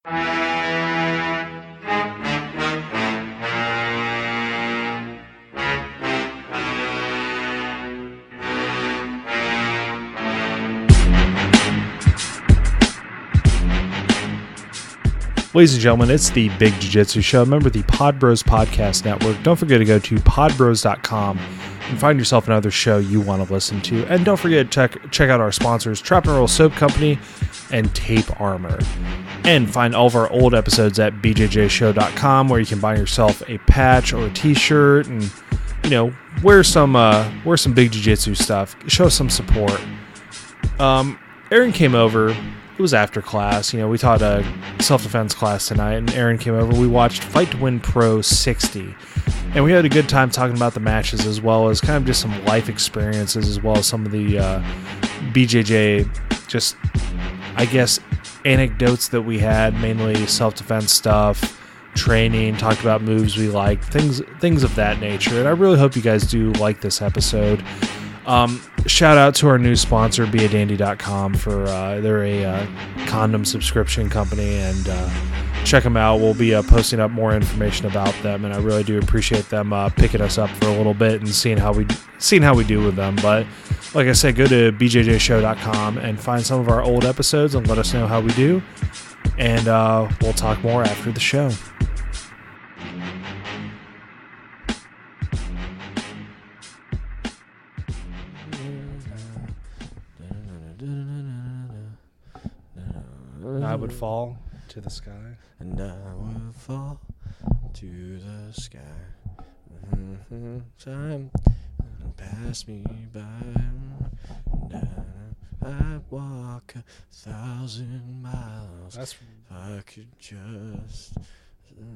Ladies and gentlemen, it's the Big Jiu-Jitsu Show. Remember the Pod Bros Podcast Network. Don't forget to go to podbros.com and find yourself another show you want to listen to. And don't forget to check out our sponsors, Trap and Roll Soap Company and Tape Armor. And find all of our old episodes at bjjshow.com, where you can buy yourself a patch or a t-shirt and, wear some Big Jiu-Jitsu stuff. Show some support. Aaron came over. It was after class. We taught a self-defense class tonight, and Aaron came over. We watched Fight2Win Pro 60, and we had a good time talking about the matches, as well as kind of just some life experiences, as well as some of the BJJ, just, I guess, anecdotes that we had, mainly self-defense stuff, training, talked about moves we like, things of that nature. And I really hope you guys do like this episode. Shout out to our new sponsor, beadandy.com, for they're a condom subscription company, and check them out. We'll be posting up more information about them, and I really do appreciate them picking us up for a little bit and seeing how we do with them. But like I said, go to bjjshow.com and find some of our old episodes and let us know how we do, and we'll talk more after the show. I would fall to the sky. And I would fall to the sky. Time pass me by. And I walk 1,000 miles. That's if I could just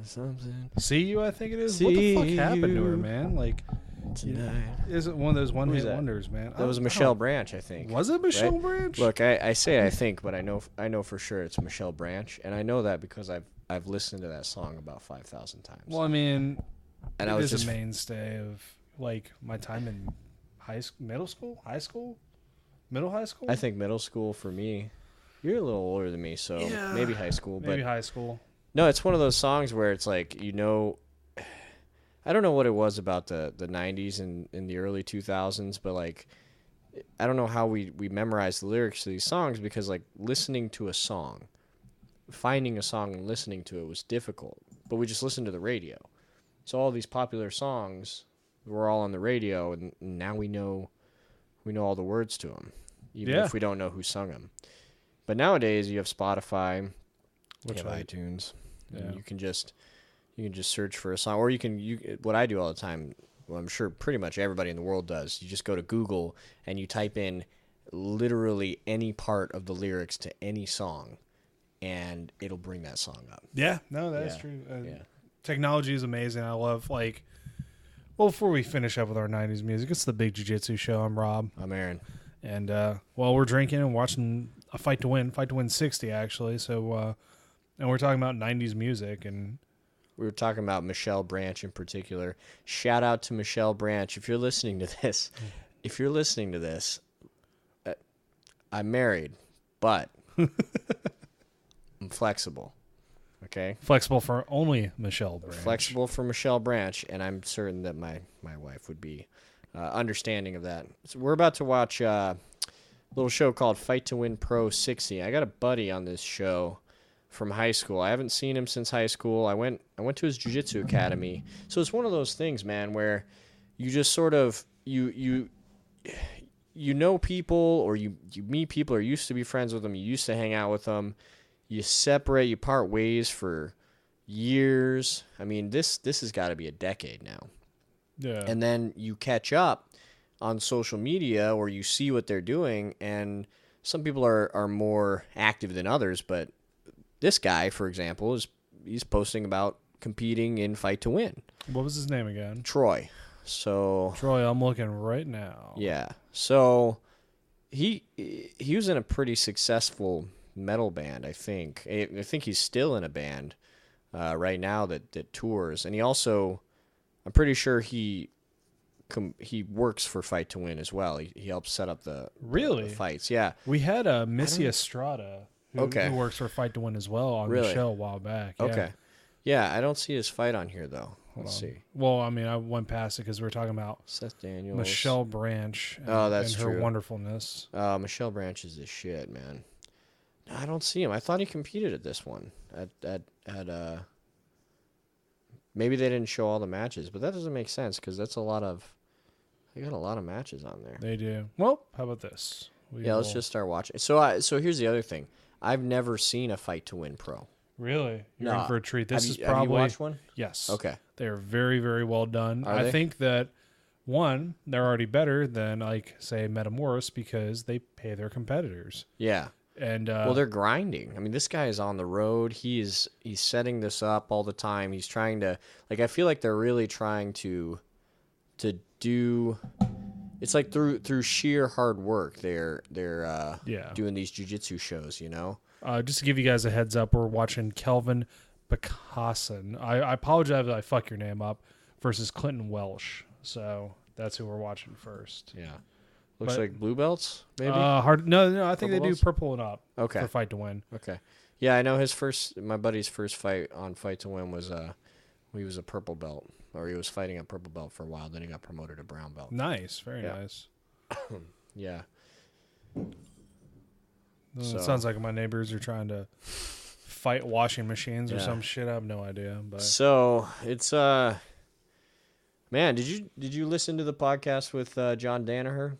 something. See You, I think it is. See what the fuck happened you to her, man? Like, tonight. Is it one of those one-hit wonders, man? That was Michelle Branch, I think. Was it Michelle right? Branch? Look, I say I think, but I know for sure it's Michelle Branch, and I know that because I've listened to that song about 5,000 times. Well, I mean, and it I was is just a mainstay of like my time in middle school. I think middle school for me. You're a little older than me, so yeah, maybe high school. Maybe high school. No, it's one of those songs where it's like, I don't know what it was about the 90s and in the early 2000s, but like, I don't know how we memorized the lyrics to these songs, because like listening to a song, finding a song and listening to it was difficult, but we just listened to the radio. So all these popular songs were all on the radio, and now we know all the words to them, even if we don't know who sung them. But nowadays you have Spotify, you have iTunes, and you can just search for a song, or what I do all the time, well, I'm sure pretty much everybody in the world does, you just go to Google and you type in literally any part of the lyrics to any song, and it'll bring that song up. Yeah, no, that's true. Technology is amazing. I love, before we finish up with our 90s music, it's the Big Jiu-Jitsu Show. I'm Rob. I'm Aaron. And, we're drinking and watching a Fight2Win 60, actually. So, and we're talking about 90s music, and we were talking about Michelle Branch in particular. Shout out to Michelle Branch. If you're listening to this, I'm married, but I'm flexible. Okay? Flexible for only Michelle Branch. Flexible for Michelle Branch, and I'm certain that my wife would be understanding of that. So we're about to watch a little show called Fight2Win Pro 60. I got a buddy on this show from high school. I haven't seen him since high school. I went to his jiu-jitsu academy. So it's one of those things, man, where you just sort of you know people, or you meet people, or used to be friends with them, you used to hang out with them. You separate, you part ways for years. I mean, this has got to be a decade now. Yeah. And then you catch up on social media, or you see what they're doing, and some people are more active than others, but this guy, for example, he's posting about competing in Fight2Win. What was his name again? Troy. So Troy, I'm looking right now. Yeah. So he was in a pretty successful metal band, I think. I think he's still in a band right now that tours, and he also, I'm pretty sure he works for Fight2Win as well. He helps set up the fights. Yeah. We had Missy Estrada, Okay. who works for Fight2Win as well on the Really? show a while back. Yeah. Okay. Yeah, I don't see his fight on here though. Hold Let's on. see. Well, I mean, I went past it because we were talking about Seth Daniels. Michelle Branch and, That's and her true. wonderfulness. Michelle Branch is the shit, man. No, I don't see him. I thought he competed at this one. Maybe they didn't show all the matches, but that doesn't make sense because that's they got a lot of matches on there. They do. Well, how about this? Let's just start watching. So here's the other thing. I've never seen a Fight2Win pro. Really? You're in for a treat. This is have probably... you watched one? Yes. Okay. They're very, very well done. Are they? I think that, one, they're already better than, like, say, Metamoris because they pay their competitors. Yeah. And well, they're grinding. I mean, this guy is on the road. He's setting this up all the time. He's trying to, like, I feel like they're really trying to do. It's like through sheer hard work. They're doing these jiu-jitsu shows. You know. Just to give you guys a heads up, we're watching Kelvin Bacassin. I apologize if I fuck your name up. Versus Clinton Welsh. So that's who we're watching first. Yeah. Looks like blue belts, maybe? No, I think they Purple do belts? purple and up Okay. for Fight2Win. Okay. Yeah, I know my buddy's first fight on Fight2Win was he was a purple belt, or he was fighting a purple belt for a while, then he got promoted to brown belt. Nice, very nice. Yeah. It sounds like my neighbors are trying to fight washing machines or some shit. I have no idea. But so it's man, did you listen to the podcast with John Danaher?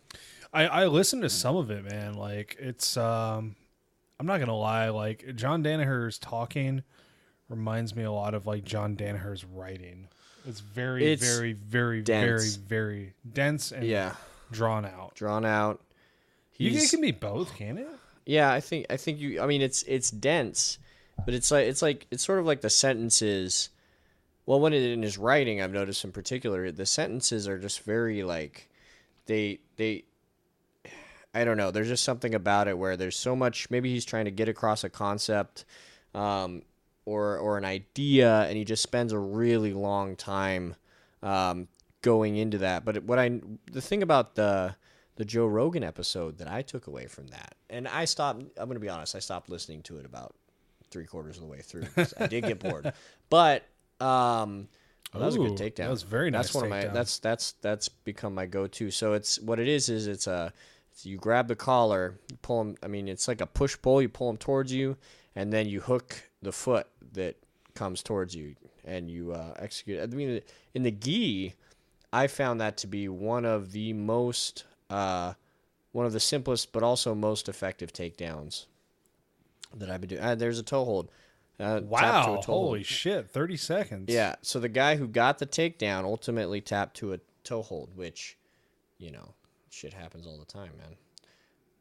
I listened to some of it, man. Like it's I'm not gonna lie, like John Danaher's talking reminds me a lot of like John Danaher's writing. It's very, very, very, dense. very, very dense and drawn out. Drawn out. It can be both, can it? Yeah, I think you. I mean, it's dense, but it's sort of like the sentences. Well, when in his writing, I've noticed in particular, the sentences are just very like they. I don't know. There's just something about it where there's so much. Maybe he's trying to get across a concept, or an idea, and he just spends a really long time going into that. But the thing about the Joe Rogan episode that I took away from that, and I'm going to be honest, I stopped listening to it about 3/4 of the way through. I did get bored, but that was a good takedown. That was very nice. That's one of my that's become my go-to. So it's what it is it's you grab the collar, you pull him. I mean, it's like a push pull. You pull him towards you, and then you hook the foot that comes towards you, and you execute. I mean, in the gi, I found that to be one of the simplest but also most effective takedowns that I've been doing. There's a toe hold. Wow! Holy shit! 30 seconds. Yeah. So the guy who got the takedown ultimately tapped to a toe hold, which, shit happens all the time, man.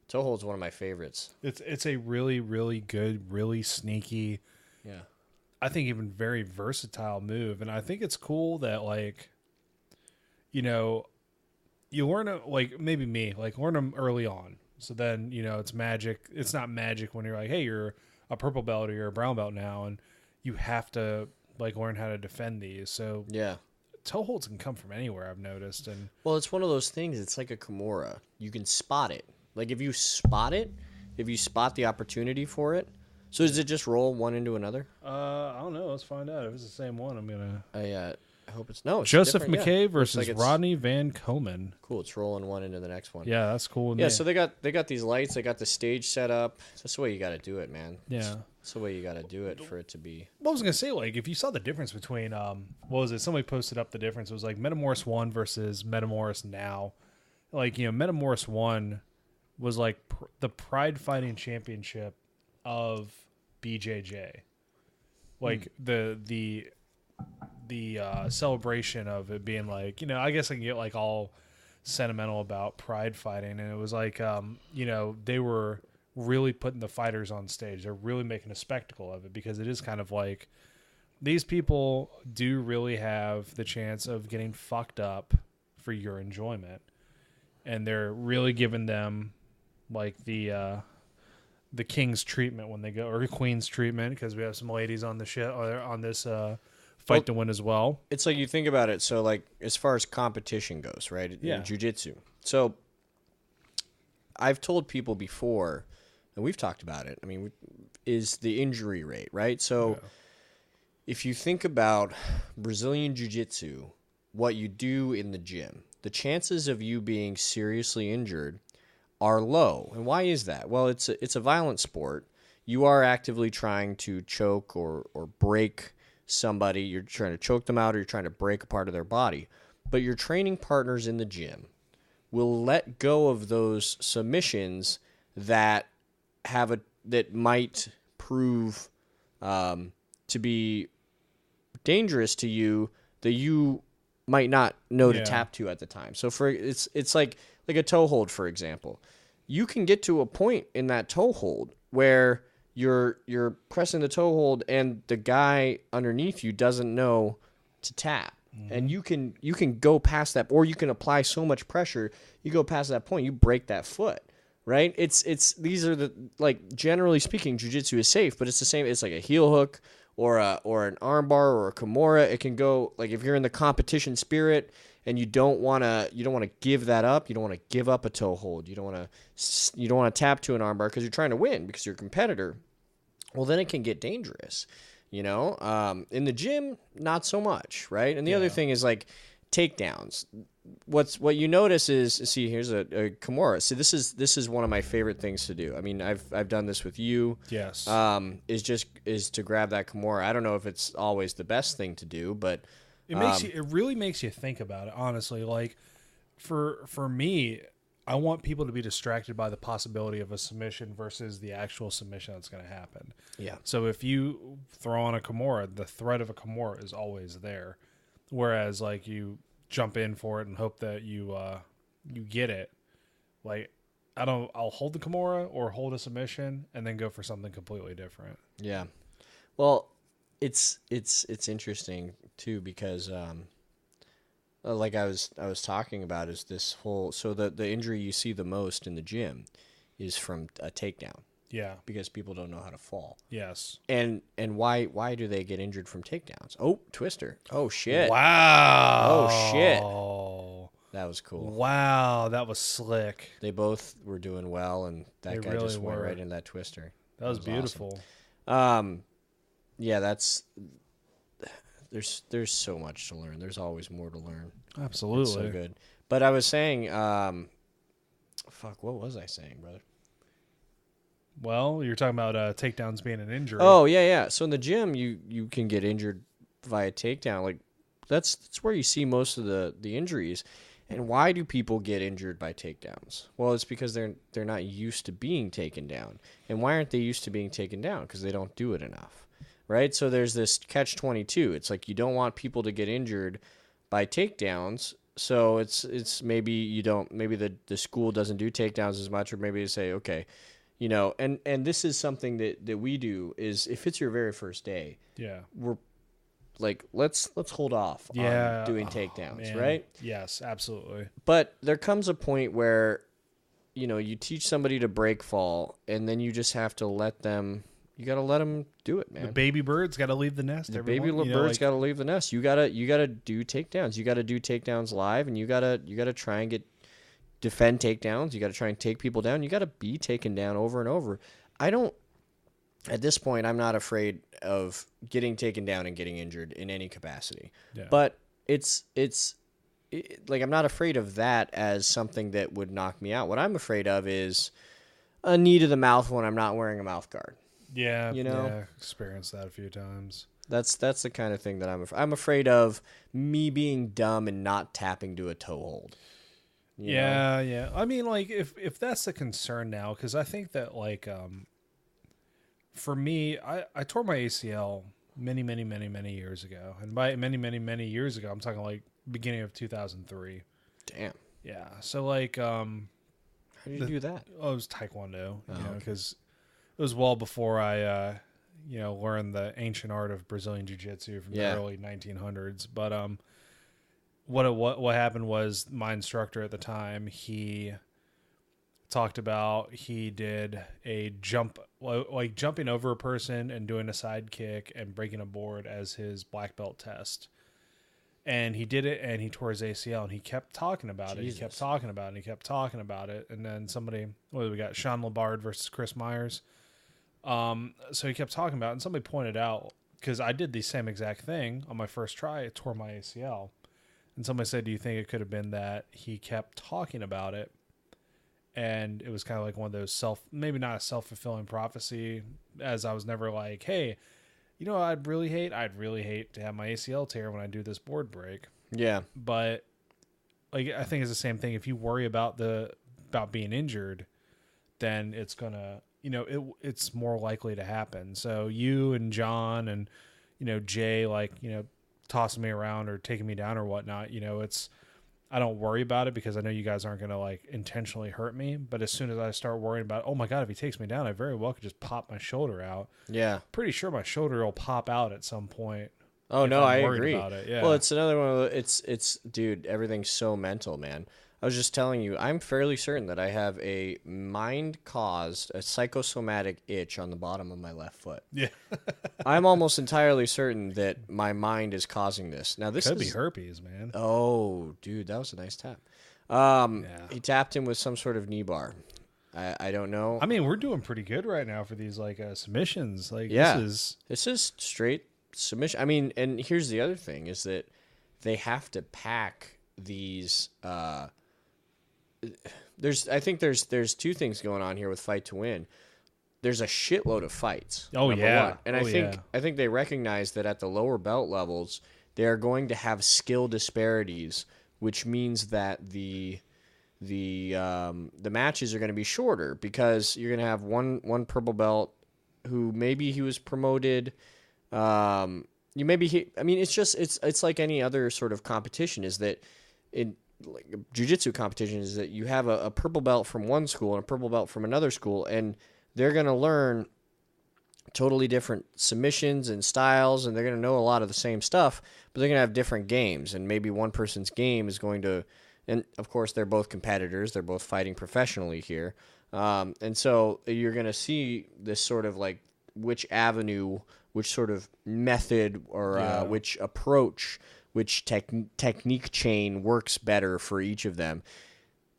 Toe hold's one of my favorites. It's a really, really good, really sneaky. Yeah. I think even very versatile move, and I think it's cool that you learn it, like maybe me, like learn them early on. So then, it's magic. It's not magic when you're like, hey, you're a purple belt or you're a brown belt now, and you have to like learn how to defend these. So yeah, toe holds can come from anywhere, I've noticed. And well, it's one of those things. It's like a Kimura. You can spot it. Like if you spot the opportunity for it. So does it just roll one into another? I don't know. Let's find out. If it's the same one, I'm gonna. I hope it's no. It's Joseph different. McKay versus Rodney Van Komen. Cool. It's rolling one into the next one. Yeah, that's cool. Yeah. So they got these lights. They got the stage set up. That's the way you got to do it, man. Yeah. That's the way you got to do it for it to be. Well, I was gonna say, like, if you saw the difference between what was it? Somebody posted up the difference. It was like Metamoris 1 versus Metamoris now. Like, Metamoris 1 was like the Pride Fighting Championship of BJJ. Like the celebration of it being like, I guess I can get like all sentimental about pride fighting, and it was like they were really putting the fighters on stage. They're really making a spectacle of it, because it is kind of like these people do really have the chance of getting fucked up for your enjoyment, and they're really giving them like the king's treatment when they go, or queen's treatment, because we have some ladies on the shit on this Fight2Win as well. It's like you think about it. So like as far as competition goes, right? Yeah. In jiu-jitsu. So I've told people before, and we've talked about it. I mean, is the injury rate, right? So if you think about Brazilian Jiu-Jitsu, what you do in the gym, the chances of you being seriously injured are low. And why is that? Well, it's a violent sport. You are actively trying to choke or break somebody. You're trying to choke them out, or you're trying to break a part of their body. But your training partners in the gym will let go of those submissions that that might prove to be dangerous to you, that you might not know to tap to at the time. So it's like a toe hold, for example. You can get to a point in that toe hold where you're pressing the toe hold and the guy underneath you doesn't know to tap. And you can go past that, or you can apply so much pressure, you go past that point, you break that foot, right? These are generally speaking, jiu-jitsu is safe, but it's the same. It's like a heel hook or an arm bar or a kimura. It can go, like, if you're in the competition spirit and you don't want to give that up, you don't want to give up a toe hold, you don't want to tap to an arm bar because you're trying to win, because you're a competitor. Well, then it can get dangerous. In the gym, not so much, right? And the other thing is like takedowns. What you notice is, see, here's a kimura. See, this is one of my favorite things to do. I mean, I've done this with you. Yes. Is to grab that kimura. I don't know if it's always the best thing to do, but it really makes you think about it, honestly. Like for me, I want people to be distracted by the possibility of a submission versus the actual submission that's going to happen. Yeah. So if you throw on a kimura, the threat of a kimura is always there. Whereas, like, you jump in for it and hope that you get it. Like, I'll hold the kimura or hold a submission and then go for something completely different. Yeah. Well, it's interesting too, because like I was talking about, is this whole, so the injury you see the most in the gym is from a takedown. Yeah. Because people don't know how to fall. Yes. And why do they get injured from takedowns? Oh, twister. Oh shit. Wow. Oh shit. That was cool. Wow, that was slick. They both were doing well, and that guy really just went were. right in that twister. That was beautiful. Awesome. Yeah, there's so much to learn. There's always more to learn. Absolutely. It's so good. But I was saying, what was I saying, brother? Well, you're talking about takedowns being an injury. Oh, yeah. So in the gym, you can get injured via takedown. Like, that's where you see most of the injuries. And why do people get injured by takedowns? Well, it's because they're not used to being taken down. And why aren't they used to being taken down? Because they don't do it enough, right? So there's this catch-22. It's like, you don't want people to get injured by takedowns. So it's maybe the school doesn't do takedowns as much, or maybe they say, okay, and this is something that we do, is if it's your very first day, we're like, let's hold off on doing takedowns, right? Yes, absolutely. But there comes a point where, you teach somebody to break fall, and then you just have to let them do it, man. The baby bird's got to leave the nest. The baby bird's got to leave the nest. You gotta do takedowns. You gotta do takedowns live, and you gotta try and defend takedowns. You gotta try and take people down. You gotta be taken down over and over. At this point, I'm not afraid of getting taken down and getting injured in any capacity. Yeah. But it's like, I'm not afraid of that as something that would knock me out. What I'm afraid of is a knee to the mouth when I'm not wearing a mouth guard. Yeah, yeah, experienced that a few times. That's the kind of thing that I'm afraid of, me being dumb and not tapping to a toe hold. You know? Yeah. I mean, like, if that's the concern now, because I think that, like, for me, I tore my ACL many years ago. And by many years ago, I'm talking like beginning of 2003. Damn. Yeah. So, like, how did you do that? Oh, it was Taekwondo, because it was well before I, learned the ancient art of Brazilian Jiu-Jitsu from the early 1900s. But what happened was, my instructor at the time, he talked about, he did a jump, like jumping over a person and doing a side kick and breaking a board as his black belt test. And he did it, and he tore his ACL, and he kept talking about it. He Jesus. kept talking about it, and he kept talking about it. And then somebody, what do we got? Sean Labard versus Chris Myers. So he kept talking about it, and somebody pointed out, because I did the same exact thing on my first try, it tore my ACL. And somebody said, do you think it could have been that he kept talking about it? And it was kind of like one of those maybe not a self-fulfilling prophecy, as I was never like, hey, you know what I'd really hate? I'd really hate to have my ACL tear when I do this board break. Yeah. But like, I think it's the same thing. If you worry about being injured, then it's gonna, it's more likely to happen. So you and John and, Jay, like, tossing me around or taking me down or whatnot, I don't worry about it because I know you guys aren't going to like intentionally hurt me. But as soon as I start worrying about, oh my God, if he takes me down, I very well could just pop my shoulder out. Yeah. Pretty sure my shoulder will pop out at some point. Oh no, I worried agree. about it. Yeah. Well, it's another one of it's dude, everything's so mental, man. I was just telling you, I'm fairly certain that I have a mind-caused, a psychosomatic itch on the bottom of my left foot. Yeah. I'm almost entirely certain that my mind is causing this. Now, this could be herpes, man. Oh, dude, that was a nice tap. Yeah. He tapped him with some sort of knee bar. I don't know. I mean, we're doing pretty good right now for these like submissions. Like, yeah, this is straight submission. I mean, and here's the other thing is that they have to pack these. I think there's two things going on here with Fight2Win. There's a shitload of fights. Oh yeah, one. And I think they recognize that at the lower belt levels, they are going to have skill disparities, which means that the matches are going to be shorter because you're going to have one purple belt who maybe he was promoted. I mean, it's like any other sort of competition. Is that in like a jiu-jitsu competition is that you have a purple belt from one school and a purple belt from another school, and they're going to learn totally different submissions and styles, and they're going to know a lot of the same stuff, but they're going to have different games, and maybe one person's game is going to, and of course they're both competitors, they're both fighting professionally here, and so you're going to see this sort of like which avenue, which sort of method or which approach, which technique chain works better for each of them.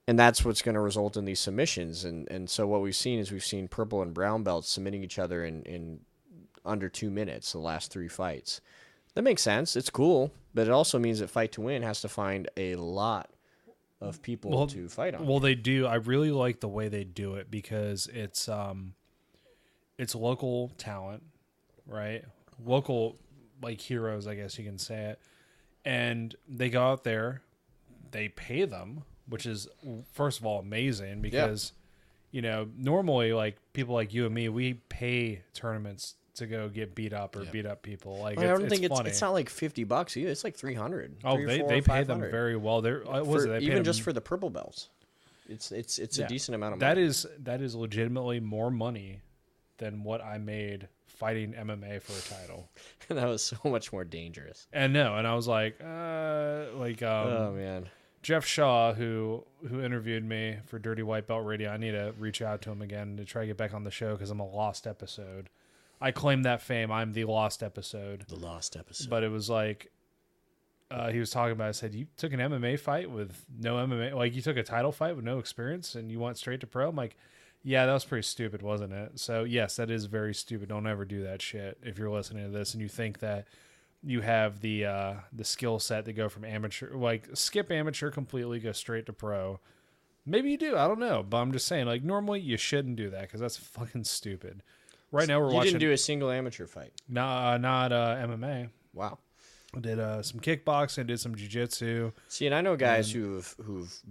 And that's what's going to result in these submissions. And so what we've seen is purple and brown belts submitting each other in under 2 minutes, the last 3 fights. That makes sense. It's cool. But it also means that Fight2Win has to find a lot of people to fight on. Well, they do. I really like the way they do it because it's local talent, right? Local, like, heroes, I guess you can say it. And they go out there, they pay them, which is, first of all, amazing because, normally, like, people like you and me, we pay tournaments to go get beat up or beat up people. Like, I don't think funny. it's not like $50 either. It's like $300. Oh, they pay them very well. Even just for the purple belts. It's a decent amount of money. That is legitimately more money than what I made fighting MMA for a title. That was so much more dangerous. And I was like, oh man, Jeff Shaw, who interviewed me for Dirty White Belt Radio, I need to reach out to him again to try to get back on the show because I'm a lost episode. I claim that fame. I'm the lost episode. The lost episode. But it was like, he was talking about, I said, you took an MMA fight with no MMA, like you took a title fight with no experience and you went straight to pro? I'm like, yeah, that was pretty stupid, wasn't it? So, yes, that is very stupid. Don't ever do that shit if you're listening to this and you think that you have the skill set to go from amateur, like skip amateur completely, go straight to pro. Maybe you do. I don't know. But I'm just saying, like, normally you shouldn't do that because that's fucking stupid. Right now we're watching. You didn't do a single amateur fight? Not MMA. Wow. I did some kickboxing, I did some jiu-jitsu. See, and I know guys who've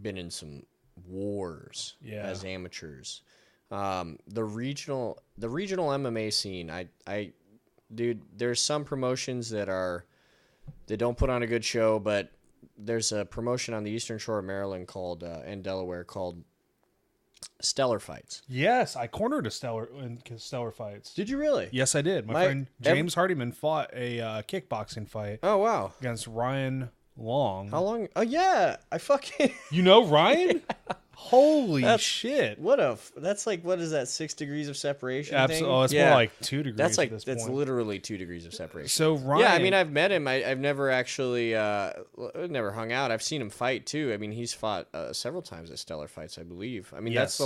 been in some wars as amateurs. The regional MMA scene, dude, there's some promotions that don't put on a good show, but there's a promotion on the Eastern Shore of Maryland and Delaware called Stellar Fights. Yes, I cornered a Stellar Fights. Did you really? Yes, I did. My friend James Hardiman fought a kickboxing fight. Oh wow! Against Ryan Long. How long? Oh yeah, I fucking. You know Ryan? Holy shit! That's like, what is that, 6 degrees of separation thing? Oh, it's more like 2 degrees. That's like at this that's point. literally 2 degrees of separation. So Ryan, yeah, I mean, I've met him. I've never actually never hung out. I've seen him fight too. I mean, he's fought several times at Stellar Fights, I believe. I mean, Yes.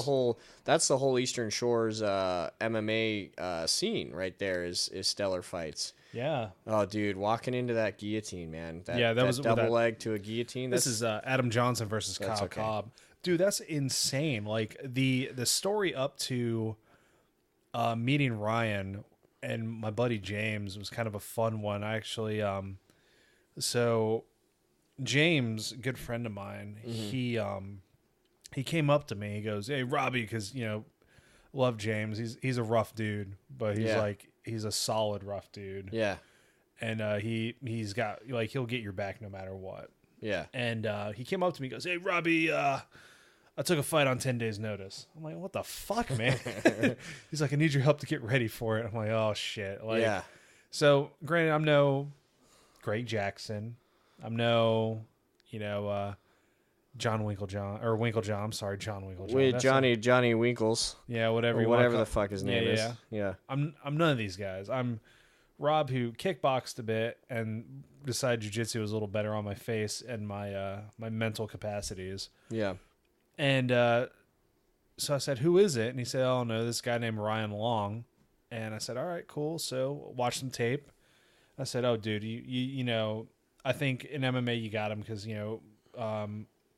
that's the whole Eastern Shores MMA scene right there is Stellar Fights. Yeah. Oh, dude, walking into that guillotine, man. That was double leg to a guillotine. This is Adam Johnson versus Kyle Cobb. Dude, that's insane. Like the story up to meeting Ryan and my buddy James was kind of a fun one. I actually so James, good friend of mine, he came up to me. He goes, "Hey, Robbie," because love James. He's a rough dude, but he's a solid rough dude. Yeah. And he's got, like, he'll get your back no matter what. Yeah. And he came up to me and goes, "Hey, Robbie, I took a fight on 10 days notice." I'm like, "What the fuck, man?" He's like, "I need your help to get ready for it." I'm like, "Oh shit." Like, yeah. So granted, I'm no Greg Jackson. I'm no, John Winklejohn or Winklejohn. I'm sorry, John Winklejohn. With Johnny Winkles. Yeah, whatever. Whatever the fuck his name is. Yeah. I'm none of these guys. I'm Rob, who kickboxed a bit and decided jiu-jitsu was a little better on my face and my my mental capacities. Yeah. And so I said, "Who is it?" And he said, "Oh no, this guy named Ryan Long." And I said, "All right, cool." So watch some tape. I said, "Oh, dude, you I think in MMA you got him because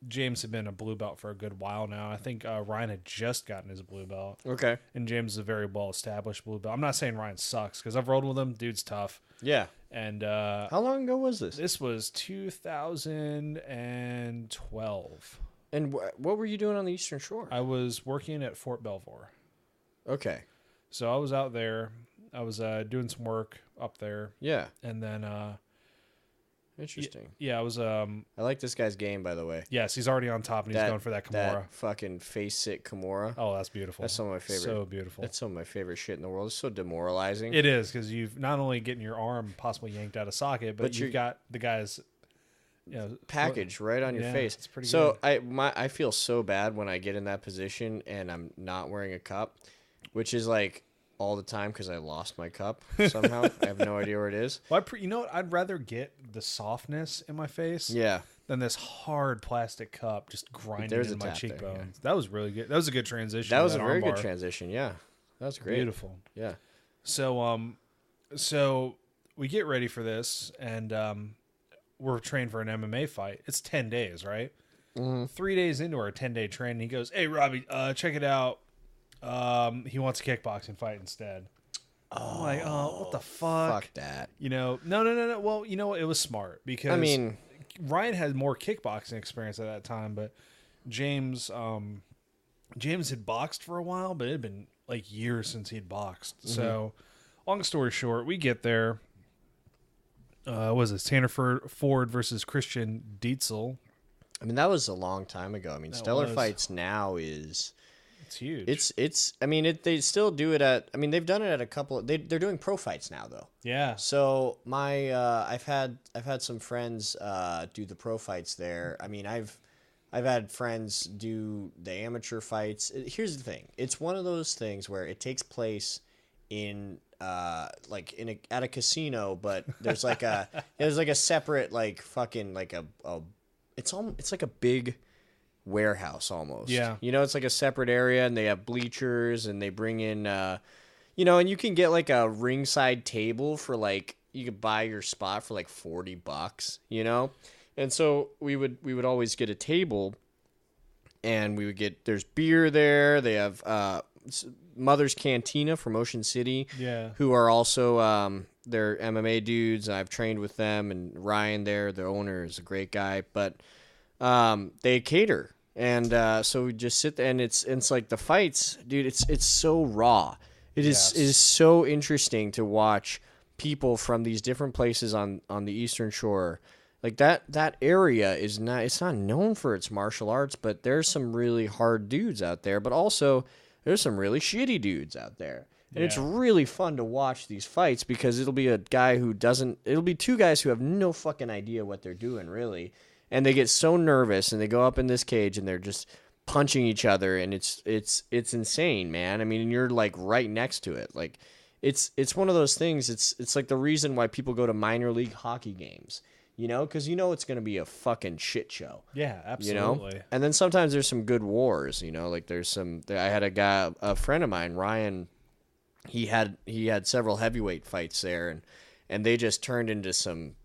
James had been a blue belt for a good while now. I think Ryan had just gotten his blue belt. Okay. And James is a very well-established blue belt. I'm not saying Ryan sucks because I've rolled with him. Dude's tough. Yeah. And how long ago was this? This was 2012. And what were you doing on the Eastern Shore? I was working at Fort Belvoir. Okay. So I was out there. I was doing some work up there. Yeah. And then interesting. Yeah, I was I like this guy's game, by the way. Yes, he's already on top and he's going for that Kimura. That fucking face sit Kimura. Oh, that's beautiful. That's some of my favorite. So beautiful. That's some of my favorite shit in the world. It's so demoralizing. It is, because you've not only getting your arm possibly yanked out of socket, but you've got the guy's package right on your face. It's pretty good. I feel so bad when I get in that position and I'm not wearing a cup, which is like all the time because I lost my cup somehow. I have no idea where it is. Well, you know what? I'd rather get the softness in my face than this hard plastic cup just grinding in my cheekbones. There, yeah. That was really good. That was a good transition. That was a very good transition. Yeah, that was great. Beautiful. Yeah. So we get ready for this, and we're trained for an MMA fight. It's 10 days, right? Mm-hmm. 3 days into our 10-day training, he goes, "Hey, Robbie, check it out. He wants a kickboxing fight instead." I'm like, "Oh, what the fuck?" Fuck that. No. Well, you know what? It was smart because Ryan had more kickboxing experience at that time, but James had boxed for a while, but it had been like years since he'd boxed. Mm-hmm. So, long story short, we get there. Was it Tanner Ford versus Christian Dietzel? I mean, that was a long time ago. I mean, Stellar Fights now is... It's huge. It's. I mean, they still do it at. I mean, they've done it at a couple. They're doing pro fights now, though. Yeah. So I've had some friends do the pro fights there. I mean, I've had friends do the amateur fights. Here's the thing. It's one of those things where it takes place in at a casino, but there's like a separate like fucking like a it's like a big warehouse almost. Yeah. It's like a separate area, and they have bleachers, and they bring in and you can get like a ringside table for like, you could buy your spot for like $40, and so we would always get a table, and we would get, there's beer there. They have Mother's Cantina from Ocean City, who are also they're MMA dudes. I've trained with them, and Ryan there, the owner, is a great guy, but they cater, and so we just sit there, and it's like the fights, dude. It's so raw. It is so interesting to watch people from these different places on the Eastern Shore. Like that area it's not known for its martial arts, but there's some really hard dudes out there, but also there's some really shitty dudes out there. And it's really fun to watch these fights because it'll be it'll be two guys who have no fucking idea what they're doing, really. And they get so nervous, and they go up in this cage, and they're just punching each other, and it's insane, man. I mean, you're like right next to it. Like it's one of those things. It's like the reason why people go to minor league hockey games, you know, because you know it's gonna be a fucking shit show. Yeah, absolutely. You know? And then sometimes there's some good wars, you know, like I had a friend of mine, Ryan. He had several heavyweight fights there, and they just turned into some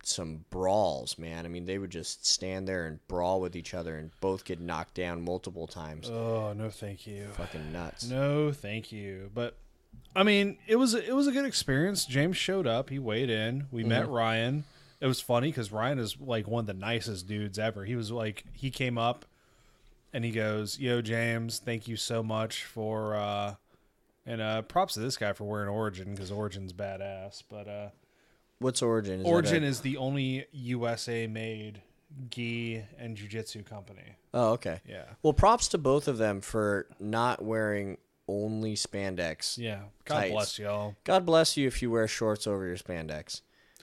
brawls, man. I mean, they would just stand there and brawl with each other and both get knocked down multiple times. Oh, no thank you. Fucking nuts. No thank you. But I mean, it was a good experience. James showed up, he weighed in. We met Ryan. It was funny cuz Ryan is like one of the nicest dudes ever. He was like, he came up and he goes, "Yo, James, thank you so much for and props to this guy for wearing Origin, cuz Origin's badass." But What's Origin? Origin is the only USA-made gi and jiu-jitsu company. Oh, okay. Yeah. Well, props to both of them for not wearing only spandex. Yeah. God tights. bless y'all. God bless you if you wear shorts over your spandex.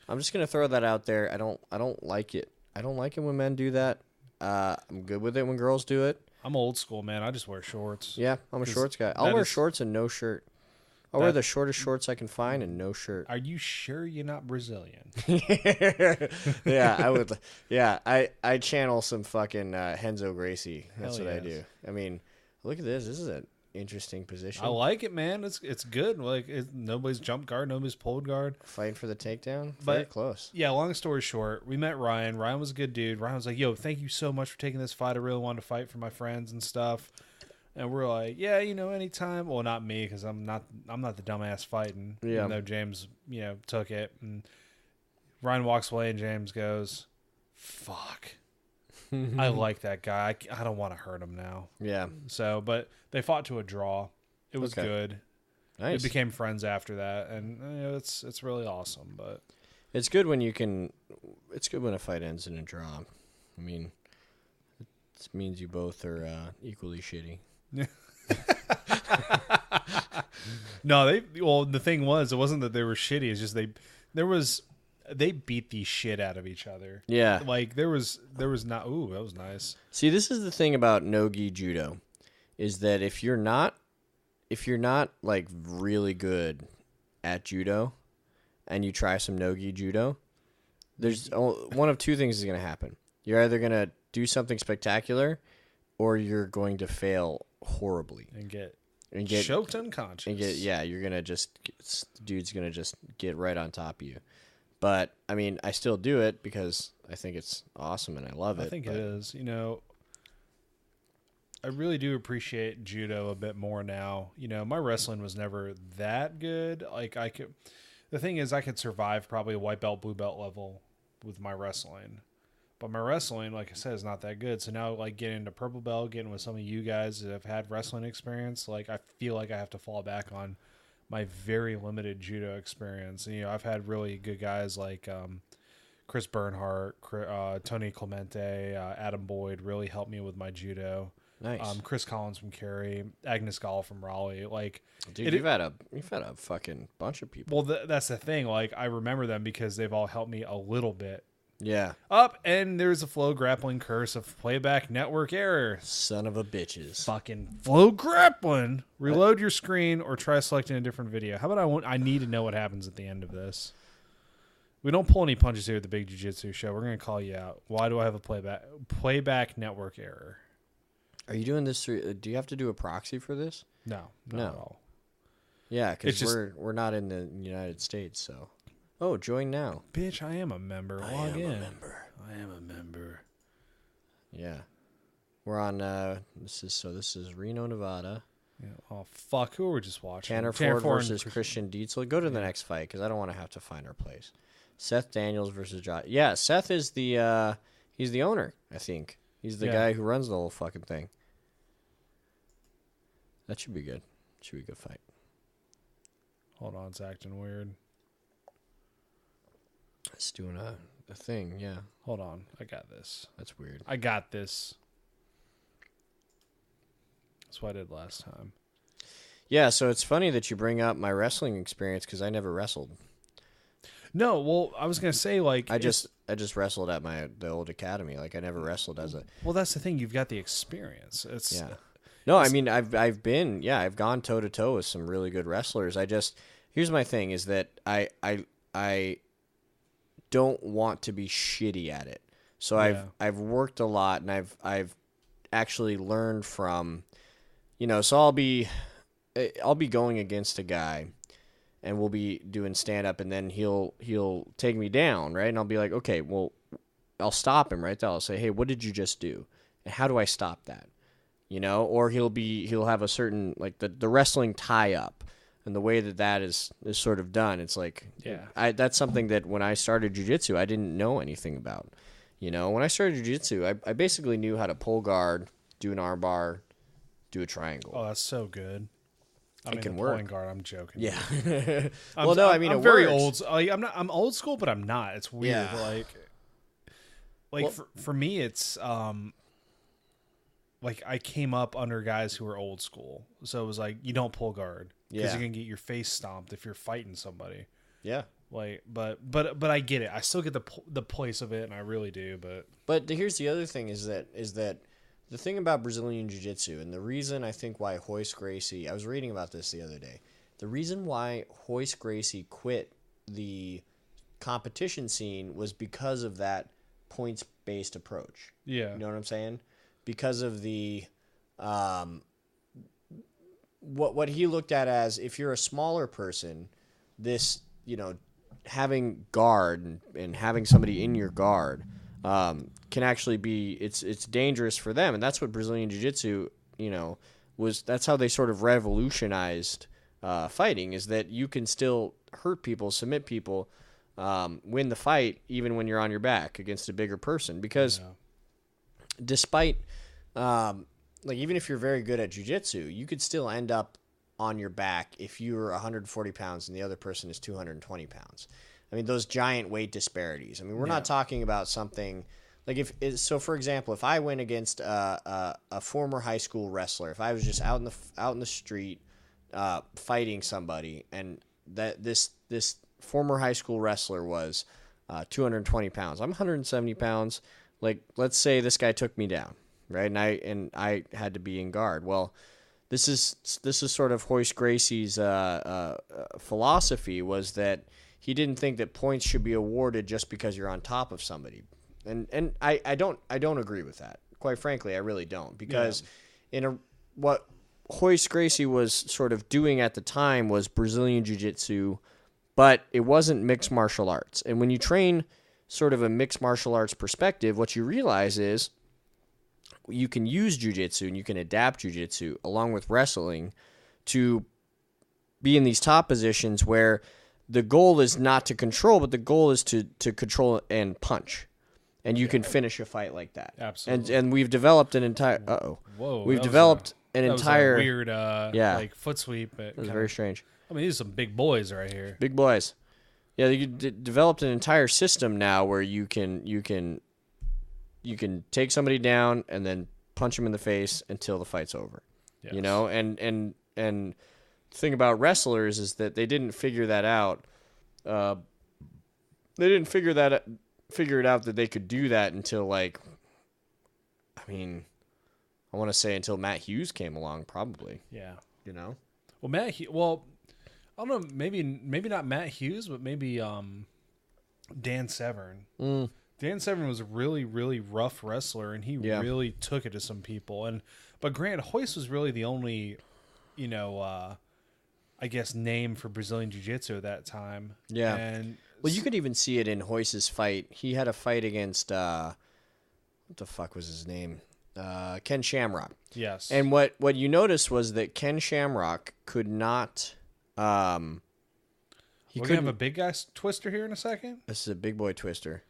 I'm just gonna throw that out there. I don't like it. I don't like it when men do that. I'm good with it when girls do it. I'm old school, man. I just wear shorts. Yeah, I'm a shorts guy. I'll wear shorts and no shirt. I'll wear the shortest shorts I can find and no shirt. Are you sure you're not Brazilian? Yeah, I would. Yeah, I channel some fucking Henzo Gracie. That's Hell what I yes. do. I mean, look at this. This is an interesting position. I like it, man. It's good. Like nobody's jump guard, nobody's pulled guard. Fighting for the takedown. But Very close. Yeah, long story short, we met Ryan. Ryan was a good dude. Ryan was like, "Yo, thank you so much for taking this fight. I really wanted to fight for my friends and stuff." And we're like, "Yeah, you know, anytime." Well, not me, because I'm not the dumbass fighting. Yeah. Even though James, you know, took it. And Ryan walks away, and James goes, "Fuck, I like that guy. I don't want to hurt him now." Yeah. So, but they fought to a draw. It was Okay. good. Nice. We became friends after that, and you know, it's really awesome. But It's good when you can. It's good when a fight ends in a draw. I mean, it means you both are equally shitty. no, the thing was, it wasn't that they were shitty. It's just they beat the shit out of each other. Yeah. Like there was not. Ooh, that was nice. See, this is the thing about no-gi judo, is that if you're not like really good at judo, and you try some no-gi judo, there's one of two things is going to happen. You're either going to do something spectacular, or you're going to fail horribly And get and choked unconscious. you're gonna dude's gonna just get right on top of you. But I mean, I still do it because I think it's awesome and I love it. I think it is. You know, I really do appreciate judo a bit more now. You know, my wrestling was never that good. Like the thing is, I could survive probably a white belt, blue belt level with my wrestling. But my wrestling, like I said, is not that good. So now, like, getting into purple belt, getting with some of you guys that have had wrestling experience, like, I feel like I have to fall back on my very limited judo experience. And, you know, I've had really good guys like Chris Bernhardt, Tony Clemente, Adam Boyd really helped me with my judo. Nice. Chris Collins from Cary, Agnes Gall from Raleigh. Like, Dude, you've had a fucking bunch of people. well, that's the thing. Like, I remember them because they've all helped me a little bit. Yeah. Up, and there's a Flow Grappling curse of playback network error. Son of a bitches. Fucking Flow Grappling. Reload your screen or try selecting a different video. How about I need to know what happens at the end of this. We don't pull any punches here at the Big Jiu-Jitsu Show. We're going to call you out. Why do I have a playback network error? Are you doing this through? Do you have to do a proxy for this? No, not at all. Yeah, because just- we're not in the United States, so. Oh, join now. Bitch, I am a member. Log in. I am a member. Yeah. We're on this is Reno, Nevada. Yeah. Oh fuck, who were we just watching? Tanner Ford versus Christian Dietzel. Go to the next fight because I don't want to have to find our place. Seth Daniels versus Josh. Yeah, Seth is the he's the owner, I think. He's the guy who runs the whole fucking thing. That should be good. Should be a good fight. Hold on, it's acting weird. It's doing a thing, yeah. Hold on, I got this. That's weird. I got this. That's what I did last time. Yeah, so it's funny that you bring up my wrestling experience because I never wrestled. No, well, I was gonna say like I just wrestled at the old academy. Like I never wrestled as a. Well, that's the thing. You've got the experience. It's Yeah. No, I mean I've gone toe to toe with some really good wrestlers. Here's my thing is that I don't want to be shitty at it. So I've worked a lot, and I've actually learned from, so I'll be going against a guy, and we'll be doing stand up, and then he'll take me down, right? And I'll be like, okay, well, I'll stop him right there. I'll say, hey, what did you just do? And how do I stop that? Or he'll have a certain, like the wrestling tie up, and the way that is sort of done. It's like, that's something that when I started jiu-jitsu, I didn't know anything about. When I started jiu-jitsu, I basically knew how to pull guard, do an arm bar, do a triangle. Oh, that's so good. It can work. Pulling guard, I'm joking. Yeah. Well, no, I mean, I'm very old. I'm old school, but I'm not. It's weird. Yeah. For me, it's like I came up under guys who were old school, so it was like you don't pull guard because you're gonna get your face stomped if you're fighting somebody. Yeah. But I get it. I still get the place of it, and I really do. But here's the other thing: is that the thing about Brazilian Jiu-Jitsu, and the reason I think why Royce Gracie, I was reading about this the other day, the reason why Royce Gracie quit the competition scene was because of that points-based approach. Yeah. You know what I'm saying? Because of the what he looked at as, if you're a smaller person, this, having guard and having somebody in your guard can actually be, it's dangerous for them. And that's what Brazilian Jiu-Jitsu, that's how they sort of revolutionized fighting, is that you can still hurt people, submit people, win the fight even when you're on your back against a bigger person. Because despite, even if you're very good at jiu-jitsu, you could still end up on your back if you're 140 pounds and the other person is 220 pounds. I mean, those giant weight disparities. I mean, we're not talking about something like so for example, if I went against a former high school wrestler, if I was just out in the street fighting somebody, and that this former high school wrestler was 220 pounds, I'm 170 pounds. Like, let's say this guy took me down, right? And I had to be in guard. Well, this is sort of Royce Gracie's philosophy, was that he didn't think that points should be awarded just because you're on top of somebody. And I don't agree with that. Quite frankly, I really don't, because what Royce Gracie was sort of doing at the time was Brazilian Jiu-Jitsu, but it wasn't mixed martial arts. And when you train sort of a mixed martial arts perspective, what you realize is you can use jiu-jitsu and you can adapt jiu-jitsu along with wrestling to be in these top positions where the goal is not to control, but the goal is to control and punch. And you can finish a fight like that. Absolutely. And we've developed an entire weird like foot sweep. It was very strange. I mean, these are some big boys right here. Big boys. Yeah, you developed an entire system now where you can take somebody down and then punch them in the face until the fight's over. Yes. And the thing about wrestlers is that they didn't figure that out. They didn't figure it out that they could do that until, like, I mean, I want to say until Matt Hughes came along, probably. Yeah. Well, I don't know, maybe not Matt Hughes, but maybe Dan Severn. Dan Severn was a really, really rough wrestler, and he really took it to some people. But Grant Hoist was really the only, I guess, name for Brazilian Jiu-Jitsu at that time. Yeah. And well, you could even see it in Hoist's fight. He had a fight against what the fuck was his name? Ken Shamrock. Yes. And what you noticed was that Ken Shamrock could not. We're gonna have a big guy twister here in a second. This is a big boy twister.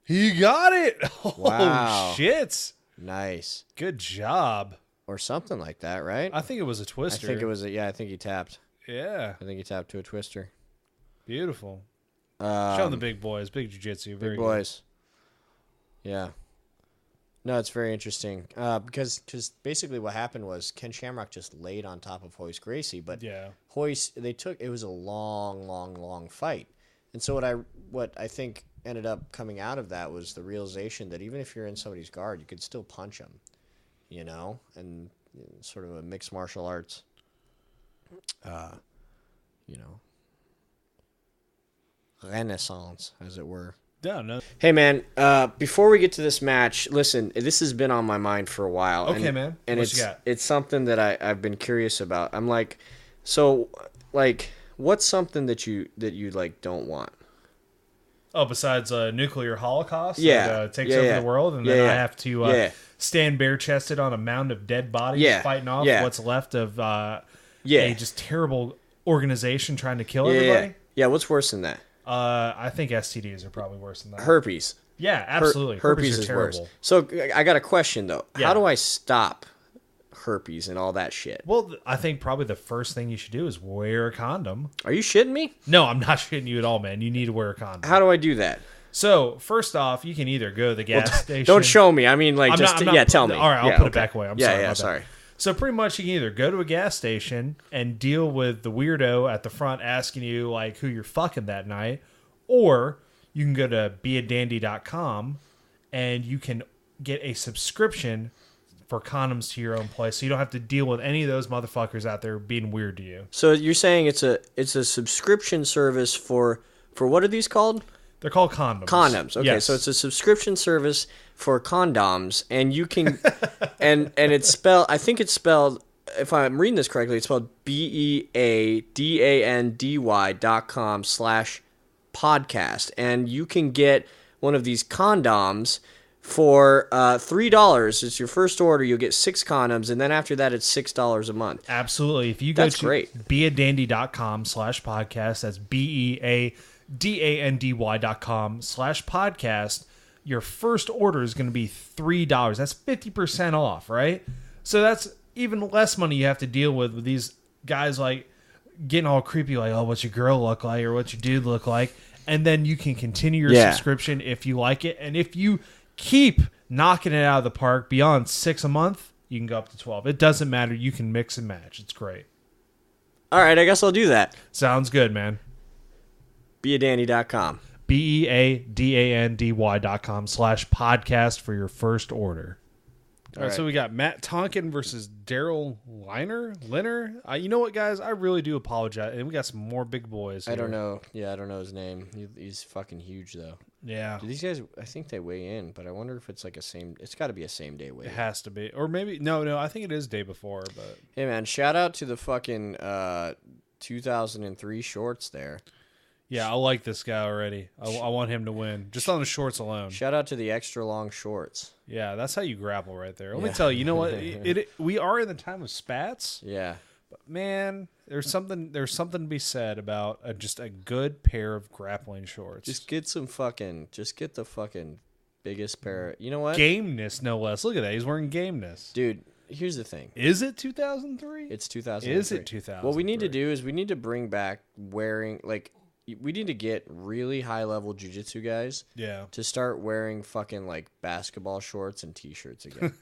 He got it. Wow. Oh shit! Nice. Good job. Or something like that, right? I think it was a twister. I think it was I think he tapped. Yeah. I think he tapped to a twister. Beautiful. Showing the big boys, big jiu-jitsu. Big boys. Good. Yeah. No, it's very interesting because basically what happened was Ken Shamrock just laid on top of Royce Gracie, but Royce, it was a long fight, and so what I think ended up coming out of that was the realization that even if you're in somebody's guard, you could still punch them, and sort of a mixed martial arts, renaissance, as it were. Yeah, no. Hey, man, before we get to this match, listen, this has been on my mind for a while. Okay, man. And What you got? it's something that I've been curious about. I'm like, so, like, what's something that you like don't want? Oh, besides nuclear holocaust that takes over the world, and then I have to stand bare-chested on a mound of dead bodies fighting off what's left of a just terrible organization trying to kill everybody? Yeah, what's worse than that? I think STDs are probably worse than that. Herpes. Yeah, absolutely. Herpes is terrible. Worse. So I got a question, though. Yeah. How do I stop herpes and all that shit? Well, I think probably the first thing you should do is wear a condom. Are you shitting me? No, I'm not shitting you at all, man. You need to wear a condom. How do I do that? So, first off, you can either go to the gas station. Don't show me. I mean, like, tell me. All right, I'll put it back away. I'm sorry. Yeah, sorry. So pretty much you can either go to a gas station and deal with the weirdo at the front asking you like who you're fucking that night, or you can go to beadandy.com and you can get a subscription for condoms to your own place, so you don't have to deal with any of those motherfuckers out there being weird to you. So you're saying it's a subscription service for what are these called? They're called condoms. Condoms. Okay, yes. So it's a subscription service for condoms, and you can, and it's spelled. I think it's spelled. If I'm reading this correctly, it's spelled beadandy.com/podcast, and you can get one of these condoms for $3. It's your first order. You'll get 6 condoms, and then after that, it's $6 a month. Absolutely. If you go to beadandy.com/podcast, that's beadandy.com/podcast, your first order is going to be $3. That's 50% off, right? So that's even less money you have to deal with these guys like getting all creepy, like, oh, what's your girl look like or what's your dude look like? And then you can continue your subscription if you like it. And if you keep knocking it out of the park beyond 6 a month, you can go up to 12. It doesn't matter. You can mix and match. It's great. All right, I guess I'll do that. Sounds good, man. Beadandy.com. beadandy.com/podcast for your first order. All right, so we got Matt Tonkin versus Daryl Liner. You know what, guys? I really do apologize. And we got some more big boys here. I don't know. Yeah, I don't know his name. He's fucking huge, though. Yeah. Do these guys, I think they weigh in, but I wonder if it's like it's got to be a same day weigh. It has to be. Or maybe, no, I think it is day before. But hey, man, shout out to the fucking 2003 shorts there. Yeah, I like this guy already. I want him to win, just on the shorts alone. Shout out to the extra long shorts. Yeah, that's how you grapple right there. Let me tell you, you know what? We are in the time of spats. Yeah. But man, there's something to be said about just a good pair of grappling shorts. Just get the fucking biggest pair. You know what? Gameness, no less. Look at that. He's wearing gameness. Dude, here's the thing. Is it 2003? It's 2003. Is it 2003? What we need to do is we need to bring back wearing, like, we need to get really high-level jiu-jitsu guys to start wearing fucking, like, basketball shorts and T-shirts again.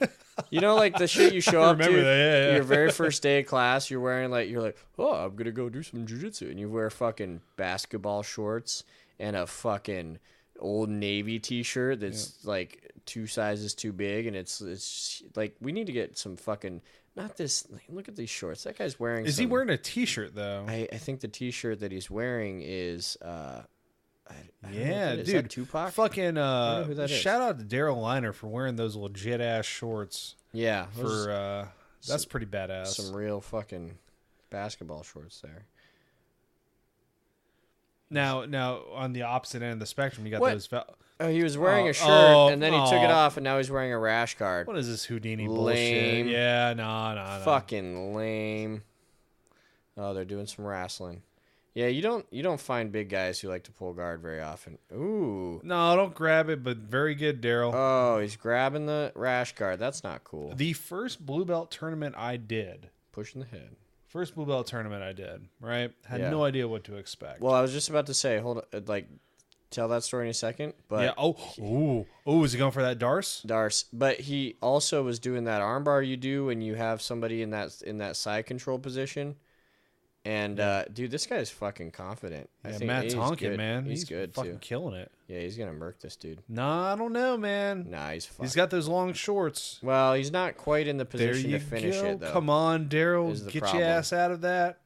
You know, like, the shit you show up to your very first day of class, you're wearing, like, oh, I'm going to go do some jiu-jitsu. And you wear fucking basketball shorts and a fucking Old Navy T-shirt that's, like, 2 sizes too big. And it's like, we need to get some fucking... Not this. Look at these shorts. That guy's wearing. Is he wearing a T-shirt though? I think the T-shirt that he's wearing is. Yeah, dude. Is that Tupac? Fucking. Who that is. Shout out to Daryl Liner for wearing those legit ass shorts. Yeah, that's pretty badass. Some real fucking basketball shorts there. Now, on the opposite end of the spectrum, you got those. Oh, he was wearing a shirt, and then he took it off, and now he's wearing a rash guard. What is this Houdini lame bullshit? Yeah, no. Fucking lame. Oh, they're doing some wrestling. Yeah, you don't find big guys who like to pull guard very often. Ooh. No, don't grab it, but very good, Daryl. Oh, he's grabbing the rash guard. That's not cool. The first blue belt tournament I did. Pushing the head. First blue belt tournament I did, right? Had no idea what to expect. Well, I was just about to say, hold on, like, tell that story in a second. But yeah. Oh, is he going for that Darce? Darce. But he also was doing that armbar you do when you have somebody in that side control position. And dude, this guy's fucking confident. I Yeah, think Matt he's Tonkin, good. man, He's good fucking too. killing it. Yeah, he's gonna murk this dude. Nah, I don't know, man. Nah, he's fucked. He's got those long shorts. Well, he's not quite in the There position you to finish go. it though. Come on, Daryl, is the get problem. your ass out of that.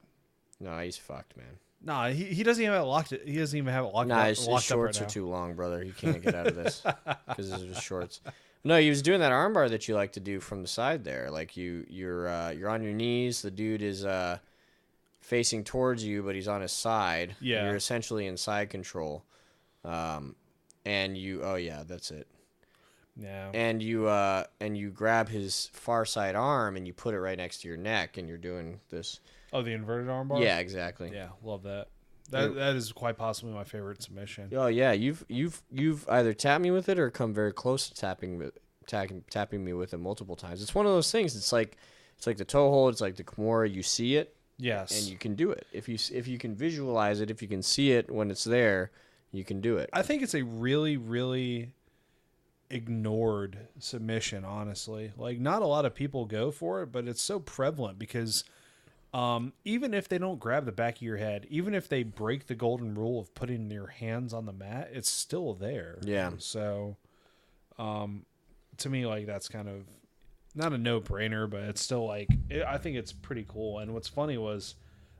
No, he's fucked, man. Nah, he doesn't even have it locked. He doesn't even have it locked. Nah, up, his locked shorts up are right too long, brother. He can't get out of this because of his shorts. No, he was doing that armbar that you like to do from the side there. Like you're on your knees. The dude is facing towards you, but he's on his side. Yeah. You're essentially in side control. And you, oh yeah, that's it. Yeah. And you grab his far side arm and you put it right next to your neck, and you're doing this. Oh, the inverted armbar. Yeah, exactly. Yeah, love that. That is quite possibly my favorite submission. Oh yeah, you've either tapped me with it or come very close to tapping me with it multiple times. It's one of those things. It's like the toe hold. It's like the Kimura. You see it, Yes. and you can do it. If you can visualize it, if you can see it when it's there, you can do it. I think it's a really, really ignored submission, honestly. Like, not a lot of people go for it, but it's so prevalent because even if they don't grab the back of your head, even if they break the golden rule of putting your hands on the mat, it's still there. Yeah. So, to me, like, that's kind of not a no-brainer, but it's still like, I think it's pretty cool. And what's funny was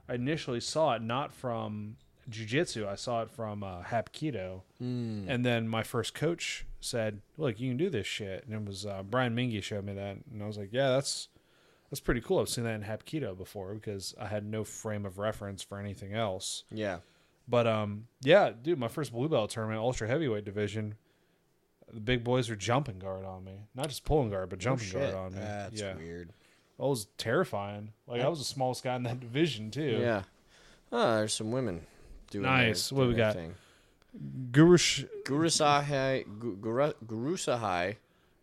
I initially saw it not from Jiu-Jitsu. I saw it from Hapkido. And then my first coach said, look, you can do this shit. And it was Brian Mingy showed me that. And I was like, yeah, that's pretty cool. I've seen that in Hapkido before because I had no frame of reference for anything else. Yeah. But, yeah, dude, my first blue belt tournament, ultra heavyweight division, the big boys were jumping guard on me. Not just pulling guard, but jumping guard on me. That's weird. That was terrifying. Like, I was the smallest guy in that division, too. Yeah. Oh, there's some women doing Nice. What we got? Thing. Gurusahai.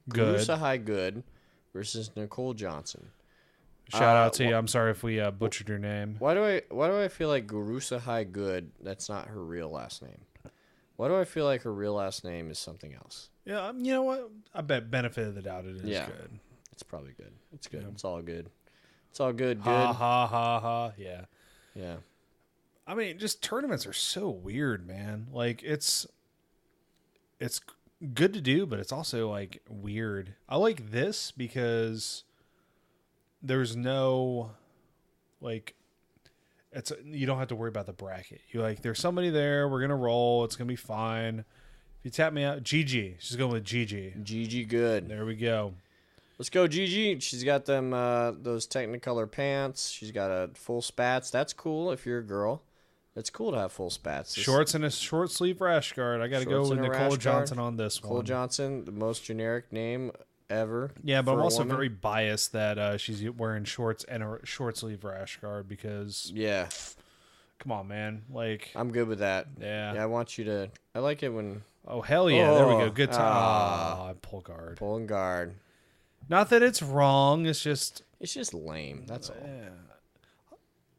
Good versus Nicole Johnson. Shout out to you. I'm sorry if we butchered your name. Why do I feel like Gurusahai Good? That's not her real last name. Why do I feel like her real last name is something else? Yeah, you know what? I bet benefit of the doubt it is good. It's probably good. It's good. Yeah. It's all good. It's all good. Ha ha ha ha. Yeah. Yeah. I mean, just tournaments are so weird, man. Like it's good to do, but it's also like weird. I like this because there's no like you don't have to worry about the bracket. You like there's somebody there, we're gonna roll, it's gonna be fine. If you tap me out, Gigi. She's going with Gigi. Gigi Good. There we go. Let's go, Gigi. She's got them those Technicolor pants. She's got a full spats. That's cool if you're a girl. It's cool to have full spats. Shorts and a short sleeve rash guard. I got to go with Nicole Johnson on this one. Nicole Johnson, the most generic name ever. Yeah, but I'm also very biased that she's wearing shorts and a short sleeve rash guard because. Yeah. Come on, man. Like I'm good with that. Yeah. I want you to. I like it when. Oh hell yeah! There we go. Good time. Pull guard. Pulling guard. Not that it's wrong. It's just lame. That's all. Yeah.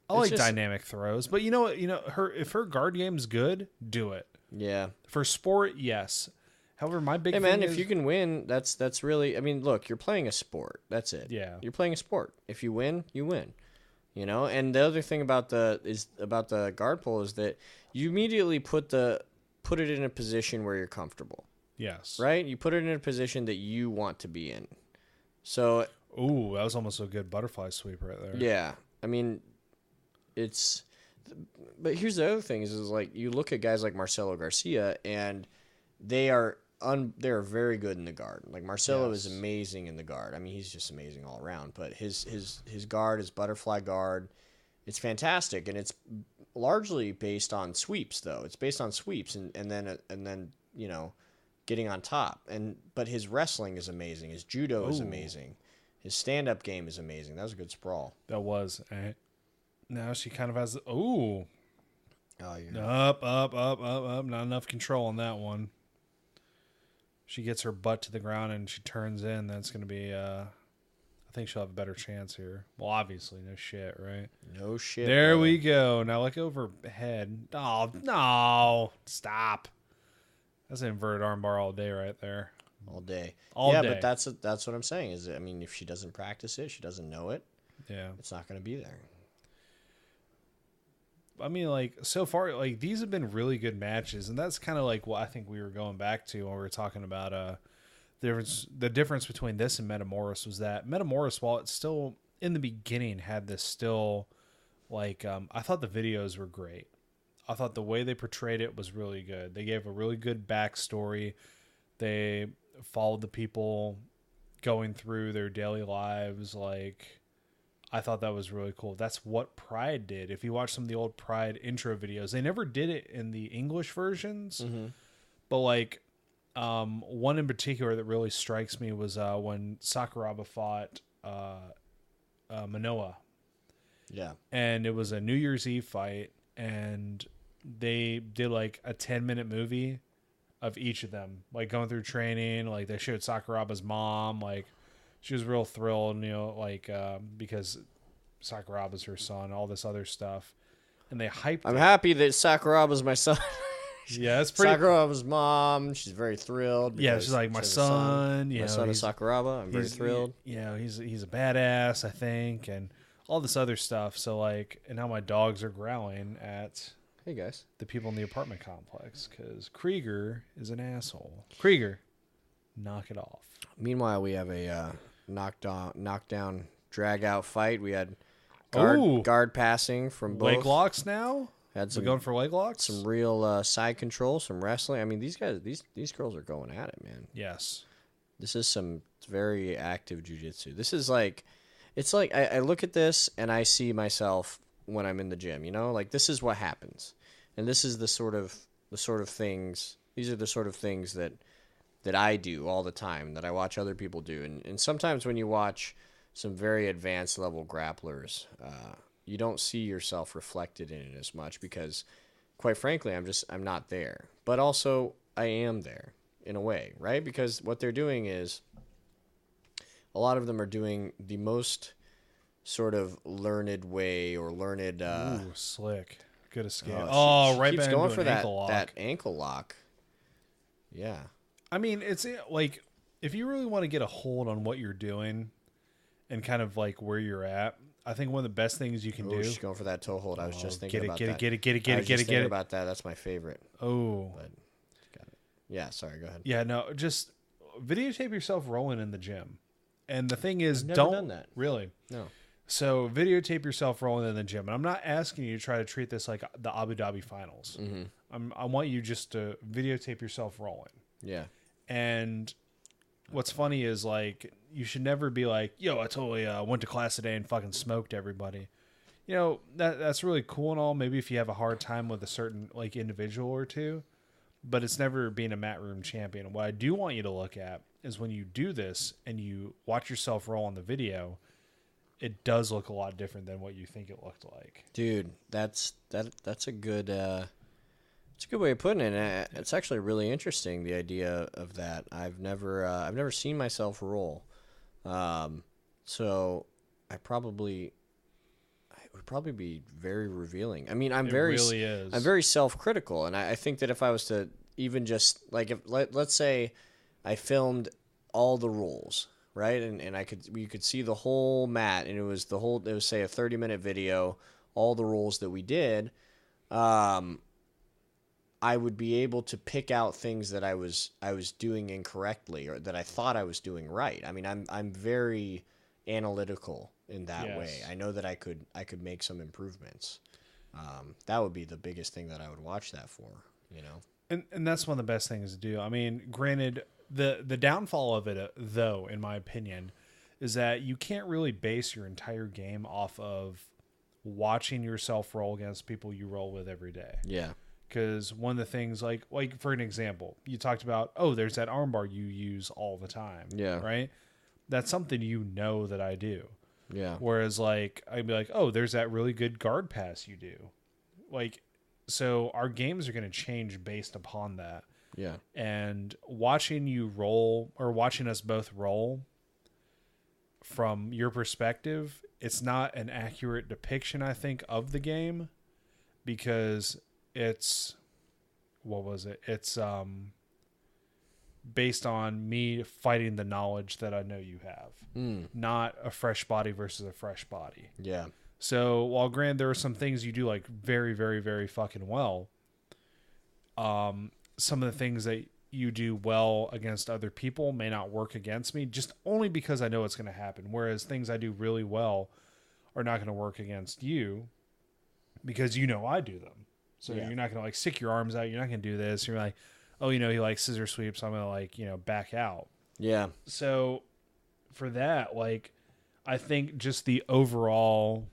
I like dynamic throws, but you know what? If her guard game's good, do it. Yeah. For sport, yes. However, my big thing man, is, if you can win, that's really. I mean, look, you're playing a sport. That's it. Yeah. You're playing a sport. If you win, you win. And the other thing about the guard pull is that you immediately put it in a position where you're comfortable. Yes. Right? You put it in a position that you want to be in. So. Ooh, that was almost a good butterfly sweep right there. Yeah. I mean, but here's the other thing is like you look at guys like Marcelo Garcia and they are very good in the guard. Like Marcelo is amazing in the guard. I mean, he's just amazing all around, but his guard, his butterfly guard, it's fantastic. And it's largely based on sweeps though. It's based on sweeps and then, getting on top. But his wrestling is amazing. His judo is amazing. His stand-up game is amazing. That was a good sprawl. That was. Now she kind of has. Oh, yeah. Up. Not enough control on that one. She gets her butt to the ground and she turns in. That's going to be. I think she'll have a better chance here. Well, obviously, no shit, right? No shit. There we go. Now, like overhead. Oh, no. Stop. That's an inverted armbar all day right there. All day. All day. But that's what I'm saying. I mean, if she doesn't practice it, she doesn't know it. Yeah. It's not going to be there. I mean, like, so far, like, these have been really good matches, and that's kind of like what I think we were going back to when we were talking about the difference between this and Metamoris was that Metamoris, while it's still in the beginning, had this still like I thought the videos were great. I thought the way they portrayed it was really good. They gave a really good backstory. They followed the people going through their daily lives. Like, I thought that was really cool. That's what Pride did. If you watch some of the old Pride intro videos, they never did it in the English versions, but like one in particular that really strikes me was when Sakuraba fought Manoa. Yeah. And it was a New Year's Eve fight, and they did like a 10-minute movie of each of them, like going through training. Like, they showed Sakuraba's mom, like she was real thrilled, you know, like because Sakuraba's her son, all this other stuff, and they hyped. I'm happy that Sakuraba's my son. Yeah, it's pretty. Sakuraba's mom, she's very thrilled. Yeah, she's like, my son. My son is Sakuraba. I'm very thrilled. He's a badass, I think, and all this other stuff. So like, and now my dogs are growling at hey guys, the people in the apartment complex because Krieger is an asshole. Krieger, knock it off. Meanwhile, we have a knockdown, drag out fight. We had guard passing from both. Leg locks now. Had some, we're going for leg locks. Some real side control, some wrestling. I mean, these guys, these girls are going at it, man. Yes. This is some very active jiu-jitsu. This is like, it's like I look at this and I see myself when I'm in the gym. You know, like, this is what happens, and this is the sort of things. These are the sort of things that I do all the time, that I watch other people do, and sometimes when you watch some very advanced level grapplers, you don't see yourself reflected in it as much because, quite frankly, I'm not there. But also, I am there in a way, right? Because what they're doing is, a lot of them are doing the most sort of learned way or learned. Ooh, slick, good escape. Right, keeps going for that ankle lock. That ankle lock. Yeah. I mean, it's like, if you really want to get a hold on what you're doing, and kind of like where you're at, I think one of the best things you can do. She's going for that toe hold. I was just thinking about that. Get it. About that. That's my favorite. Oh. But, got it. Yeah, sorry, go ahead. Yeah, no, just videotape yourself rolling in the gym. And the thing is, I've never don't done that. Really. No. So videotape yourself rolling in the gym. And I'm not asking you to try to treat this like the Abu Dhabi finals. Mm-hmm. I want you just to videotape yourself rolling. Yeah. And what's funny is, like, you should never be like, yo, I totally went to class today and fucking smoked everybody. You know, that's really cool and all, maybe if you have a hard time with a certain, like, individual or two, but it's never being a mat room champion. What I do want you to look at is when you do this and you watch yourself roll on the video, it does look a lot different than what you think it looked like. Dude, that's a good it's a good way of putting it. It's actually really interesting, the idea of that. I've never seen myself roll. So it would probably be very revealing. I mean, I'm very self-critical, and I think that if I was to even just, like, if let's say I filmed all the rolls, right, and you could see the whole mat, and it was say a 30-minute video, all the rolls that we did, I would be able to pick out things that I was doing incorrectly or that I thought I was doing right. I mean, I'm very analytical in that way. I know that I could make some improvements. That would be the biggest thing that I would watch that for, you know. And that's one of the best things to do. I mean, granted, the downfall of it, though, in my opinion, is that you can't really base your entire game off of watching yourself roll against people you roll with every day. Yeah. Because one of the things, like for an example, you talked about, there's that armbar you use all the time. Yeah. Right? That's something you know that I do. Yeah. Whereas, like, I'd be like, there's that really good guard pass you do. Like, so our games are going to change based upon that. Yeah. And watching you roll, or watching us both roll from your perspective, it's not an accurate depiction, I think, of the game, because it's based on me fighting the knowledge that I know you have, not a fresh body versus a fresh body. Yeah. So while granted there are some things you do like very, very, very fucking well, some of the things that you do well against other people may not work against me, just only because I know it's going to happen. Whereas things I do really well are not going to work against you because you know I do them. So you're not going to like stick your arms out. You're not going to do this. You're like, oh, you know, he likes scissor sweeps. So I'm going to like, you know, back out. Yeah. So for that, like, I think just the overall.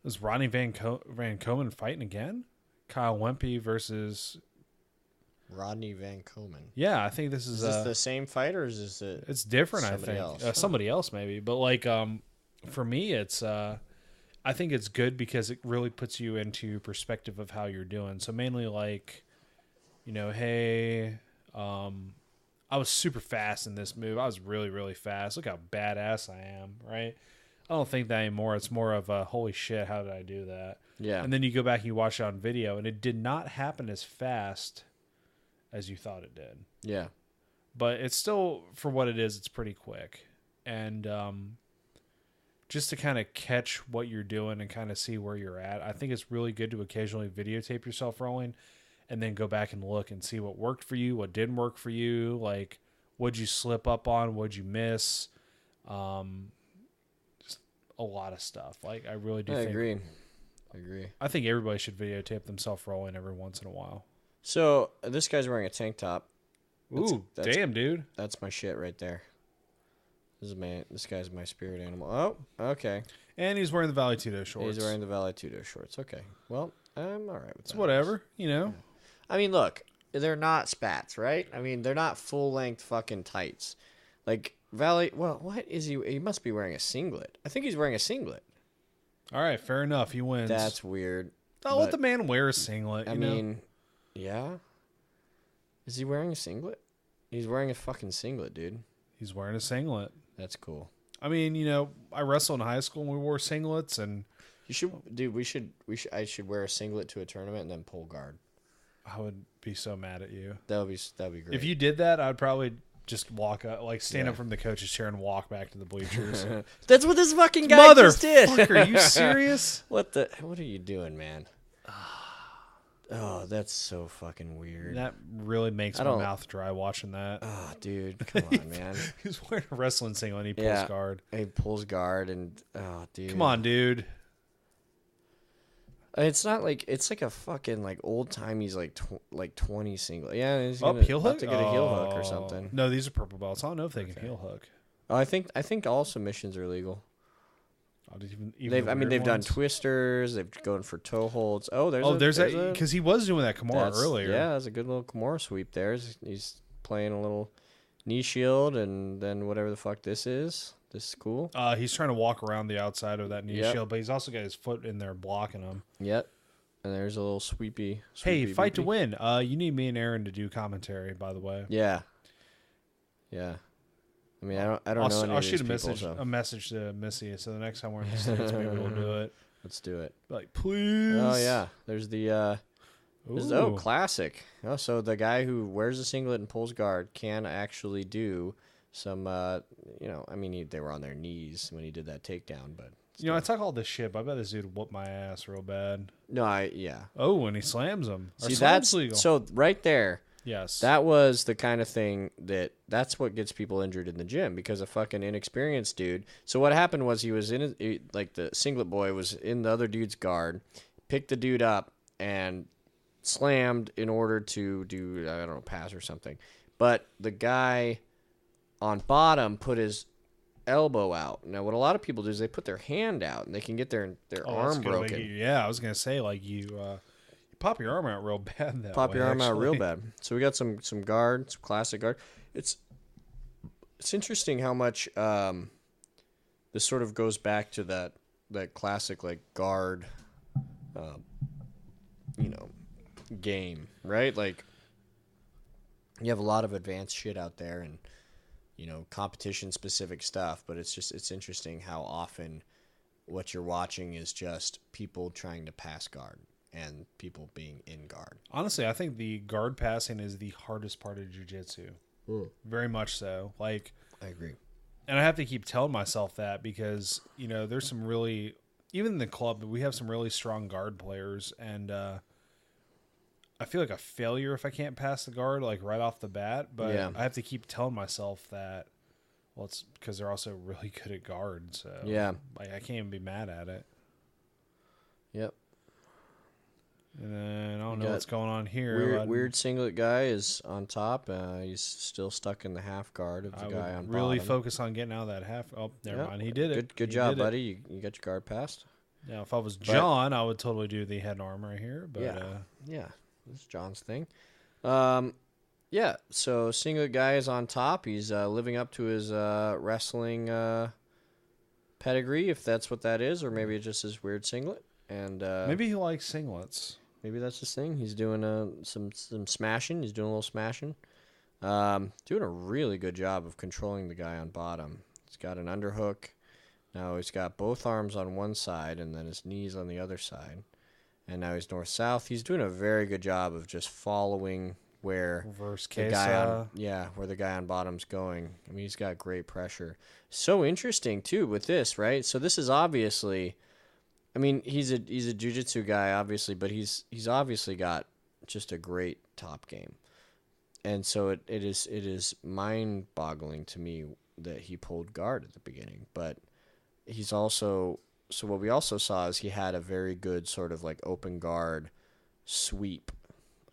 Is Rodney Van Komen fighting again? Kyle Wempe versus Rodney Van Komen. Yeah, I think this is this the same fight or is this it's different? I think else? Somebody else maybe, but like for me, it's I think it's good because it really puts you into perspective of how you're doing. So mainly like, you know, hey, I was super fast in this move. I was really, really fast. Look how badass I am, right? I don't think that anymore. It's more of a holy shit, how did I do that? Yeah. And then you go back and you watch it on video, and it did not happen as fast as you thought it did. Yeah. But it's still, for what it is, it's pretty quick. And just to kind of catch what you're doing and kind of see where you're at, I think it's really good to occasionally videotape yourself rolling and then go back and look and see what worked for you, what didn't work for you, like what'd you slip up on, what'd you miss, just a lot of stuff. Like I really do think... I agree. I think everybody should videotape themselves rolling every once in a while. So this guy's wearing a tank top. That's damn, dude. That's my shit right there. This guy's my spirit animal. Oh, okay. And he's wearing the Valley Tudo shorts. He's wearing the Valley Tudo shorts. Okay. Well, I'm all right with that. It's whatever, you know. Yeah. I mean, look, they're not spats, right? I mean, they're not full-length fucking tights. Like, Valley, well, what is he? He must be wearing a singlet. I think he's wearing a singlet. All right, fair enough. He wins. That's weird. I'll let the man wear a singlet. I mean, yeah. Is he wearing a singlet? He's wearing a fucking singlet, dude. He's wearing a singlet. That's cool. I mean, you know, I wrestled in high school and we wore singlets, and you should, dude. I should wear a singlet to a tournament and then pull guard. I would be so mad at you. That'd be great. If you did that, I'd probably just walk up, like stand up from the coach's chair and walk back to the bleachers. That's what this fucking guy just did. Motherfucker, are you serious? What are you doing, man? Oh, that's so fucking weird. That really makes my mouth dry watching that. Oh, dude, come on, man. He's wearing a wrestling singlet and he pulls guard. He pulls guard and oh, dude. Come on, dude. It's not like it's like a fucking like old timey's like 20 singlet. Yeah, he's heel hook to get a heel hook or something. No, these are purple belts. I don't know if they can heel hook. Oh, I think all submissions are legal. Even they've done twisters. They've gone for toe holds. Oh, there's because he was doing that Kimura earlier. Yeah, that's a good little Kimura sweep there. He's playing a little knee shield and then whatever the fuck this is. This is cool. He's trying to walk around the outside of that knee shield, but he's also got his foot in there blocking him. Yep. And there's a little sweepy. Hey, Fight to Win. You need me and Aaron to do commentary, by the way. Yeah. Yeah. I mean, I don't know. I'll shoot a message to Missy. So the next time we're in the States, maybe we'll do it. Let's do it. Like, please. Oh yeah. There's the classic. Oh, so the guy who wears a singlet and pulls guard can actually do some. I mean, they were on their knees when he did that takedown, but you know, I talk all this shit, but I bet this dude whooped my ass real bad. No, yeah. Oh, and he slams him. See, that's legal. So right there. Yes. That was the kind of thing that's what gets people injured in the gym because a fucking inexperienced dude. So what happened was he was like the singlet boy was in the other dude's guard, picked the dude up and slammed in order to do, I don't know, pass or something. But the guy on bottom put his elbow out. Now what a lot of people do is they put their hand out and they can get their arm broken. I was going to say like you pop your arm out real bad that Pop way, your arm actually. out real bad. So we got some guard, some classic guard. It's interesting how much this sort of goes back to that classic like guard, game, right? Like you have a lot of advanced shit out there and competition specific stuff, but it's interesting how often what you're watching is just people trying to pass guard. And people being in guard. Honestly, I think the guard passing is the hardest part of jiu-jitsu. Very much so. Like, I agree. And I have to keep telling myself that because, you know, there's some really, even in the club, we have some really strong guard players. And I feel like a failure if I can't pass the guard, like right off the bat. But Yeah. I have to keep telling myself that, well, it's because they're also really good at guard. So Yeah. like, I can't even be mad at it. Yep. And then I don't know what's going on here. Weird singlet guy is on top. He's still stuck in the half guard of the guy on really bottom. focus on getting out of that half. Oh, never mind. He did it. Good job, buddy. You got your guard passed. Now, if I was John, I would totally do the head and arm right here. But yeah, this is John's thing. Yeah. So singlet guy is on top. He's living up to his wrestling pedigree, if that's what that is, or maybe it's just his weird singlet. And maybe he likes singlets. Maybe that's his thing. He's doing some smashing. He's doing a little smashing. Doing a really good job of controlling the guy on bottom. He's got an underhook. Now he's got both arms on one side and then his knees on the other side. And now he's north-south. He's doing a very good job of just following where where the guy on bottom's going. I mean, he's got great pressure. So interesting too with this, right? So this is obviously, I mean, he's a jiu-jitsu guy, obviously, but he's obviously got just a great top game. And so it is mind-boggling to me that he pulled guard at the beginning. But he's also, so what we also saw is he had a very good sort of like open guard sweep.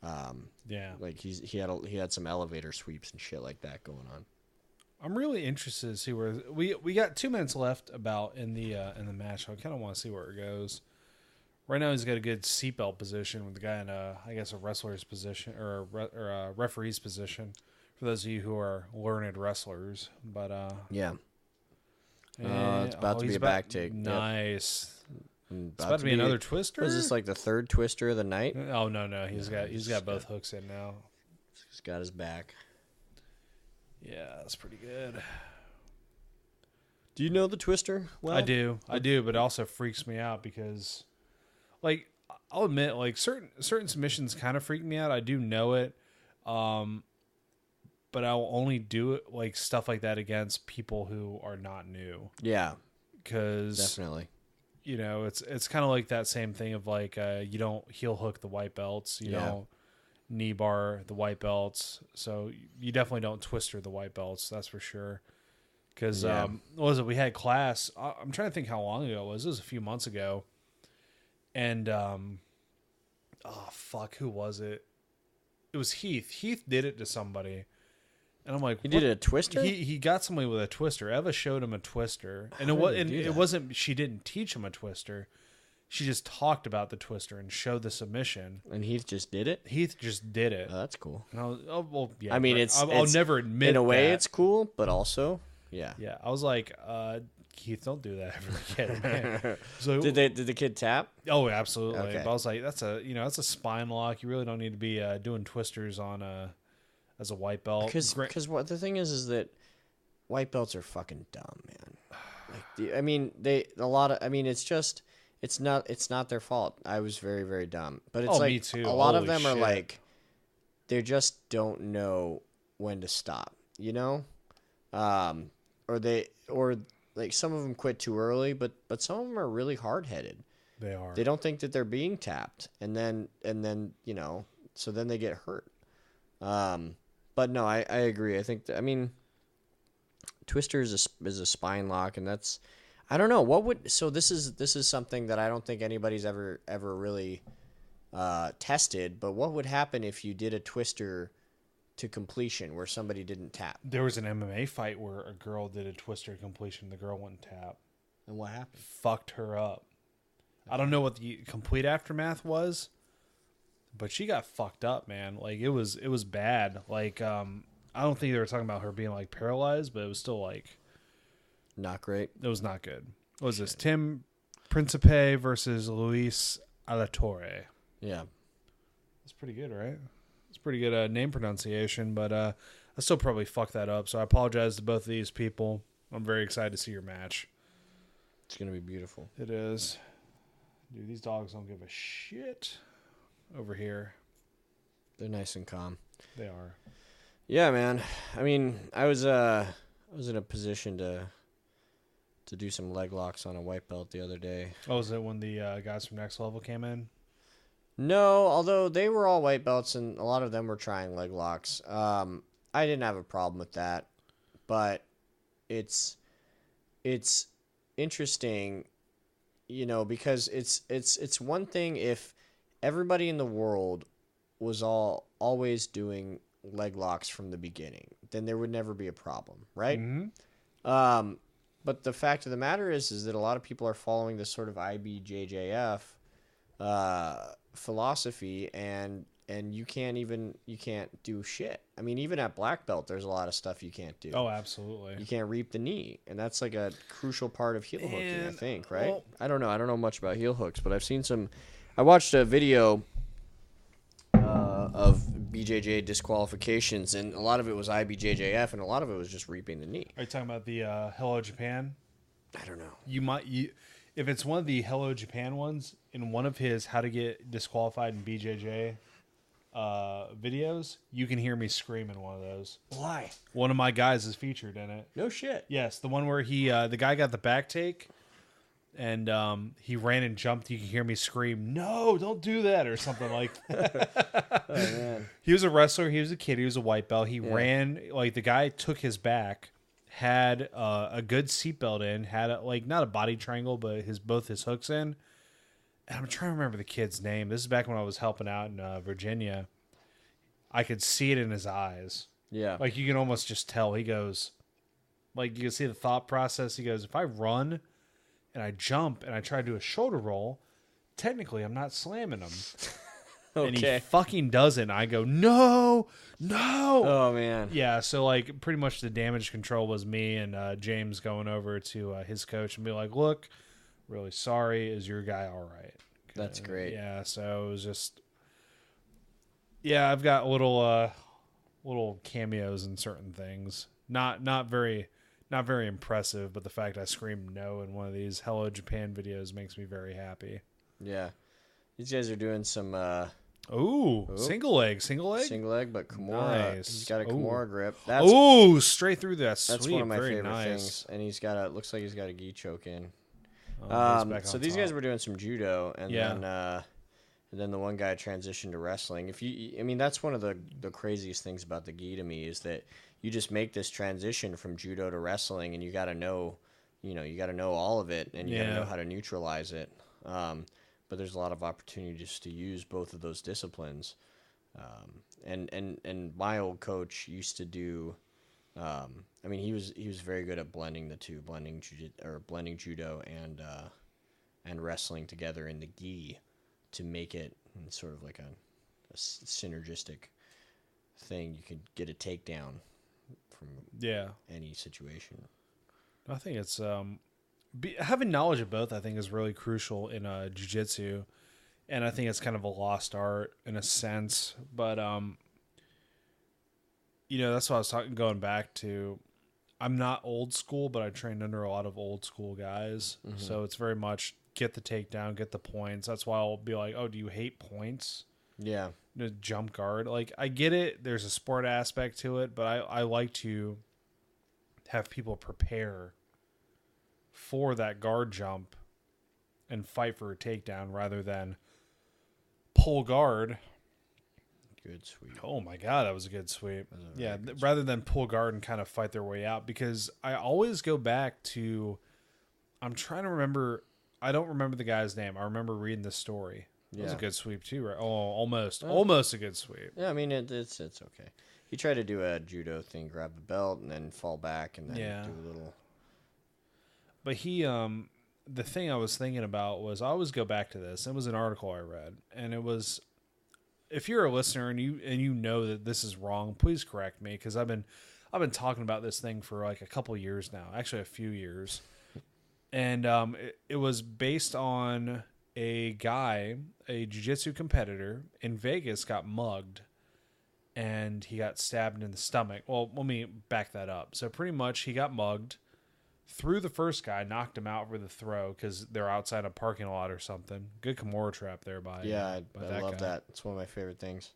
Like he had some elevator sweeps and shit like that going on. I'm really interested to see where we got 2 minutes left about in the match. I kind of want to see where it goes. Right now, he's got a good seatbelt position with the guy in I guess a wrestler's position or a referee's position. For those of you who are learned wrestlers, but yeah, it's about to be a back take. Nice. Yep. It's about to be another twister. Was this like the third twister of the night? Oh no, he's got both hooks in now. He's got his back. Yeah, that's pretty good. Do you know the twister? Well, I do, but it also freaks me out because, like, I'll admit, like certain submissions kind of freak me out. I do know it, but I'll only do it like stuff like that against people who are not new. Yeah, because definitely. You know, it's kind of like that same thing of like you don't heel hook the white belts, you don't knee bar the white belts, so you definitely don't twister the white belts. That's for sure. Because what was it? We had class. I'm trying to think how long ago it was. It was a few months ago, and who was it? It was Heath. Heath did it to somebody. And I'm like, he did a twister? He got somebody with a twister. Eva showed him a twister. And it wasn't, she didn't teach him a twister. She just talked about the twister and showed the submission. And Heath just did it? Heath just did it. Oh, that's cool. And I was, oh, well, yeah. I mean, I'll never admit in a way that. It's cool, but also, yeah. Yeah. I was like, Keith, don't do that ever again, man. So, did the kid tap? Oh, absolutely. Okay. But I was like, that's a spine lock. You really don't need to be doing twisters on as a white belt. Because what the thing is that white belts are fucking dumb, man. Like, I mean, it's not their fault. I was very, very dumm. But it's me too. A lot of them Holy are shit. like, they just don't know when to stop, you know? Or like some of them quit too early, but some of them are really hard-headed. They are. They don't think that they're being tapped, and then you know, so then they get hurt. But no, I agree. I think twister is a spine lock, and that's, I don't know this is something that I don't think anybody's ever really tested. But what would happen if you did a twister to completion where somebody didn't tap? There was an MMA fight where a girl did a twister to completion. The girl wouldn't tap. And what happened? Fucked her up. I don't know what the complete aftermath was, but she got fucked up, man. Like it was bad. Like I don't think they were talking about her being like paralyzed, but it was still like not great. It was not good. What was this? Tim Principe versus Luis Alatorre. Yeah. That's pretty good, right? It's pretty good name pronunciation, but I still probably fucked that up. So I apologize to both of these people. I'm very excited to see your match. It's gonna be beautiful. It is. Dude, these dogs don't give a shit over here. They're nice and calm. They are. Yeah, man. I mean, I was I was in a position to do some leg locks on a white belt the other day. Oh, was it when the guys from Next Level came in? No, although they were all white belts and a lot of them were trying leg locks. I didn't have a problem with that, but it's interesting, because it's one thing if everybody in the world was always doing leg locks from the beginning, then there would never be a problem, right? Mm-hmm. But the fact of the matter is that a lot of people are following this sort of IBJJF philosophy, and you can't do shit. I mean, even at black belt, there's a lot of stuff you can't do. Oh, absolutely. You can't reap the knee, and that's like a crucial part of heel hooking, I think, right? Well, I don't know much about heel hooks, but I've seen some. I watched a video of BJJ disqualifications, and a lot of it was IBJJF, and a lot of it was just reaping the knee. Are you talking about the Hello Japan? I don't know. If it's one of the Hello Japan ones, in one of his how to get disqualified in BJJ videos, you can hear me scream in one of those. Why? One of my guys is featured in it. No shit. Yes, the one where the guy got the back take, and he ran and jumped. You can hear me scream, "No, don't do that," or something like that. Oh man. He was a wrestler. He was a kid. He was a white belt. He ran, like, the guy took his back, had a good seatbelt in, had not a body triangle, but both his hooks in. And I'm trying to remember the kid's name. This is back when I was helping out in Virginia. I could see it in his eyes. Yeah. Like, you can almost just tell. He goes, like, you can see the thought process. He goes, if I run and I jump and I try to do a shoulder roll, technically I'm not slamming him. Okay. And he fucking doesn't. I go, no. Oh man. Yeah, so like pretty much the damage control was me and James going over to his coach and be like, look, really sorry. Is your guy all right? That's great. Yeah, so it was just, yeah, I've got little cameos in certain things. Not very impressive, but the fact I screamed no in one of these Hello Japan videos makes me very happy. Yeah. These guys are doing some single leg. Single leg, but Kimura. Nice. He's got a Ooh. Kimura grip. Straight through that. That's Sweet. one of my Very favorite nice. things. And he's got looks like he's got a gi choke in. So These guys were doing some judo, and then the one guy transitioned to wrestling. That's one of the craziest things about the gi to me is that you just make this transition from judo to wrestling, and you got to know all of it, and you got to know how to neutralize it. But there's a lot of opportunities to use both of those disciplines. And my old coach used to do. He was very good at blending the two, blending judo and wrestling together in the gi to make it sort of like a synergistic thing. You could get a takedown from any situation. I think it's having knowledge of both. I think is really crucial in jiu-jitsu, and I think it's kind of a lost art in a sense. But that's what I was going back to. I'm not old school, but I trained under a lot of old school guys. Mm-hmm. So it's very much get the takedown, get the points. That's why I'll be like, oh, do you hate points? Yeah. The jump guard. Like, I get it. There's a sport aspect to it, but I like to have people prepare for that guard jump and fight for a takedown rather than pull guard. Good sweep. Oh my God, that was a good sweep. Yeah, rather than pull guard and kind of fight their way out, because I always go back to, I'm trying to remember, I don't remember the guy's name. I remember reading the story. It was a good sweep too, right? Oh, almost a good sweep. Yeah, it's okay. He tried to do a judo thing, grab the belt and then fall back and then do a little. But he, the thing I was thinking about was, I always go back to this. It was an article I read, and it was, if you're a listener and you know that this is wrong, please correct me, because I've been talking about this thing for like a couple years now, actually a few years, and it was based on a guy, a jiu-jitsu competitor in Vegas, got mugged, and he got stabbed in the stomach. Well, let me back that up. So pretty much he got mugged, threw the first guy, knocked him out for the throw because they're outside a parking lot or something. Good Kimura trap there by I love that. It's one of my favorite things.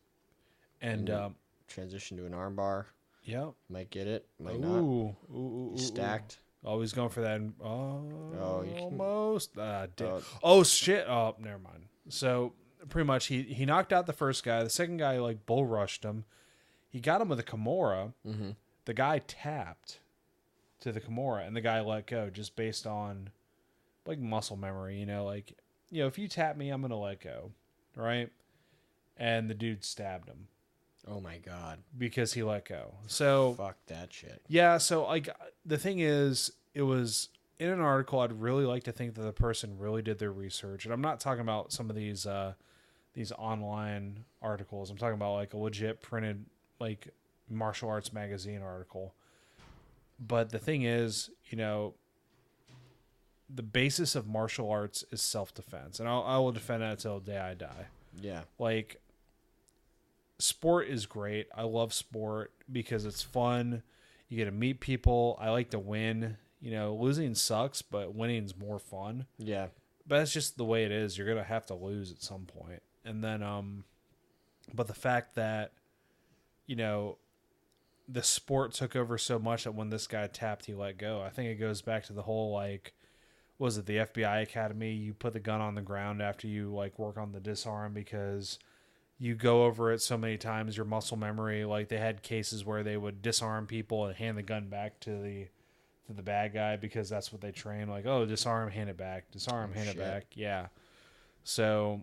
And transition to an arm bar. Yep. Might get it, might not. Ooh, He's stacked. Always going for that. You can. Almost. Oh, Oh, shit. Oh, never mind. So, pretty much, he knocked out the first guy. The second guy, like, bull rushed him. He got him with a Kimura. mm-hmm. The guy tapped to the Kimura, and the guy let go just based on, like, muscle memory. Like, if you tap me, I'm going to let go. Right? And the dude stabbed him. Oh my god. Because he let go. So fuck that shit. Yeah, so like the thing is, it was in an article. I'd really like to think that the person really did their research. And I'm not talking about some of these online articles. I'm talking about like a legit printed like martial arts magazine article. But the thing is, the basis of martial arts is self-defense. And I will defend that until the day I die. Yeah. Like, sport is great. I love sport because it's fun. You get to meet people. I like to win. Losing sucks, but winning's more fun. Yeah. But that's just the way it is. You're going to have to lose at some point. And then, but the fact that, the sport took over so much that when this guy tapped, he let go. I think it goes back to the whole, like, was it the FBI Academy? You put the gun on the ground after you, like, work on the disarm because you go over it so many times, your muscle memory, like they had cases where they would disarm people and hand the gun back to the bad guy because that's what they train. Like, oh, disarm, hand it back. Disarm, hand it back. Yeah. So,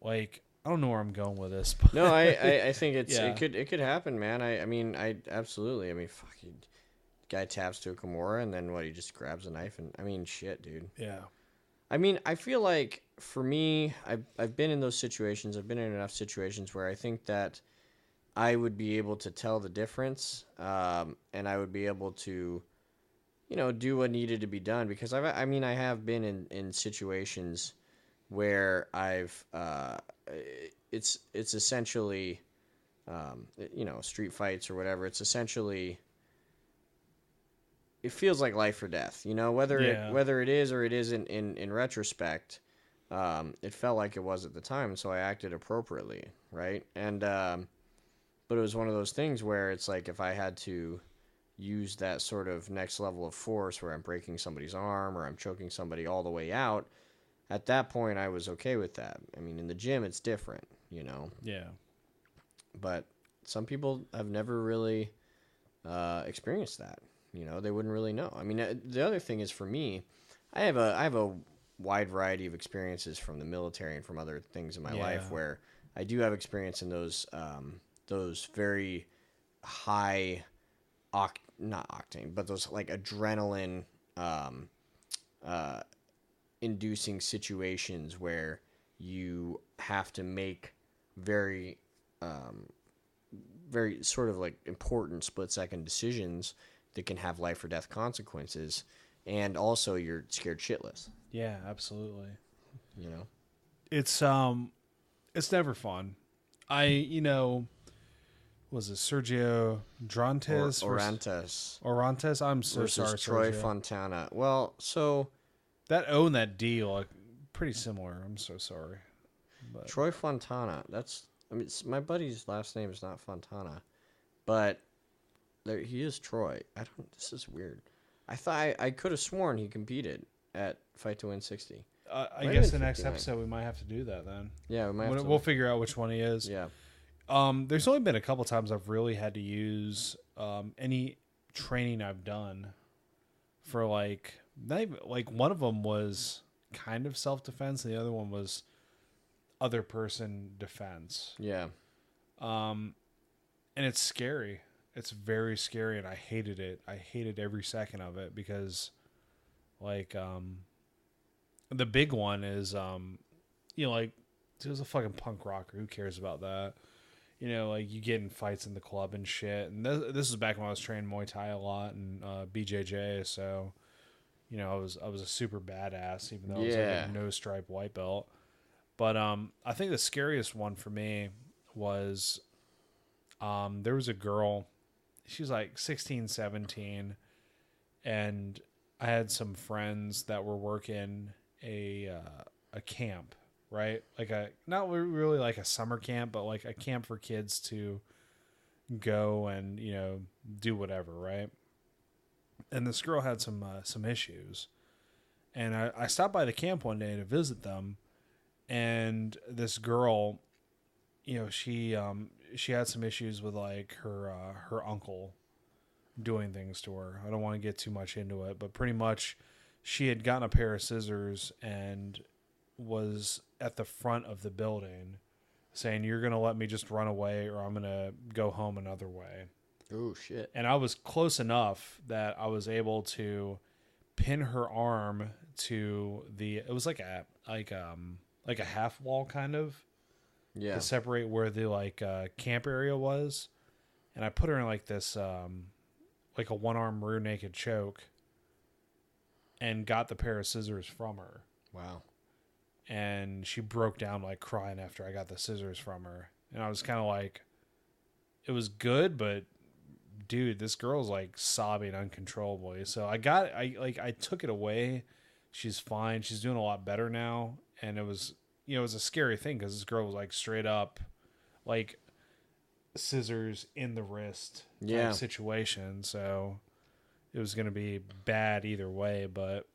like, I don't know where I'm going with this. But no, I think it's Yeah. it could happen, man. I mean, I absolutely. I mean, fucking guy taps to a Kimura and then what? He just grabs a knife and I mean, shit, dude. Yeah. I mean, I feel like for me, I've been in those situations. I've been in enough situations where I think that I would be able to tell the difference, and I would be able to, do what needed to be done. Because I have been in situations where I've, it's essentially, street fights or whatever. It's essentially. It feels like life or death, whether it is or it isn't in retrospect. It felt like it was at the time, so I acted appropriately, right? And but it was one of those things where it's like if I had to use that sort of next level of force where I'm breaking somebody's arm or I'm choking somebody all the way out, at that point I was okay with that. I mean, in the gym it's different, Yeah. But some people have never really experienced that. They wouldn't really know. I mean, the other thing is for me, I have a wide variety of experiences from the military and from other things in my life where I do have experience in those very high, not octane, but those like adrenaline inducing situations where you have to make very very sort of like important split second decisions that can have life or death consequences, and also you're scared shitless. Yeah, absolutely. It's never fun. Was it Sergio Drantes Orantes I'm so versus sorry, Troy Sergio. Fontana. Well, so That O and that D are like pretty similar. I'm so sorry. But Troy Fontana. My buddy's last name is not Fontana, but he is Troy. This is weird. I thought I could have sworn he competed at Fight2Win 60. I guess the next episode we might have to do that then. Yeah, we might have to. We'll figure out which one he is. Yeah. There's only been a couple times I've really had to use any training I've done for like one of them was kind of self-defense and the other one was other person defense. Yeah. And it's scary. It's very scary and I hated it. I hated every second of it because like the big one is like it was a fucking punk rocker. Who cares about that? Like you get in fights in the club and shit. And this was back when I was training Muay Thai a lot and BJJ. So, I was a super badass, even though I was like a no stripe white belt. But I think the scariest one for me was there was a girl. She was like 16, 17, and I had some friends that were working a camp, right? Like not really like a summer camp, but like a camp for kids to go and, do whatever, right? And this girl had some issues. And I stopped by the camp one day to visit them, and this girl, she had some issues with like her uncle doing things to her. I don't want to get too much into it, but pretty much she had gotten a pair of scissors and was at the front of the building saying, "You're going to let me just run away or I'm going to go home another way." Oh shit. And I was close enough that I was able to pin her arm to it was like a half wall kind of, Yeah. to separate where the camp area was. And I put her in like this like a one-arm rear naked choke and got the pair of scissors from her. Wow. And she broke down like crying after I got the scissors from her. And I was kind of like, it was good, but dude, this girl's like sobbing uncontrollably. So I took it away. She's fine. She's doing a lot better now. And it was, it was a scary thing because this girl was like straight up like scissors in the wrist type situation. So it was going to be bad either way, but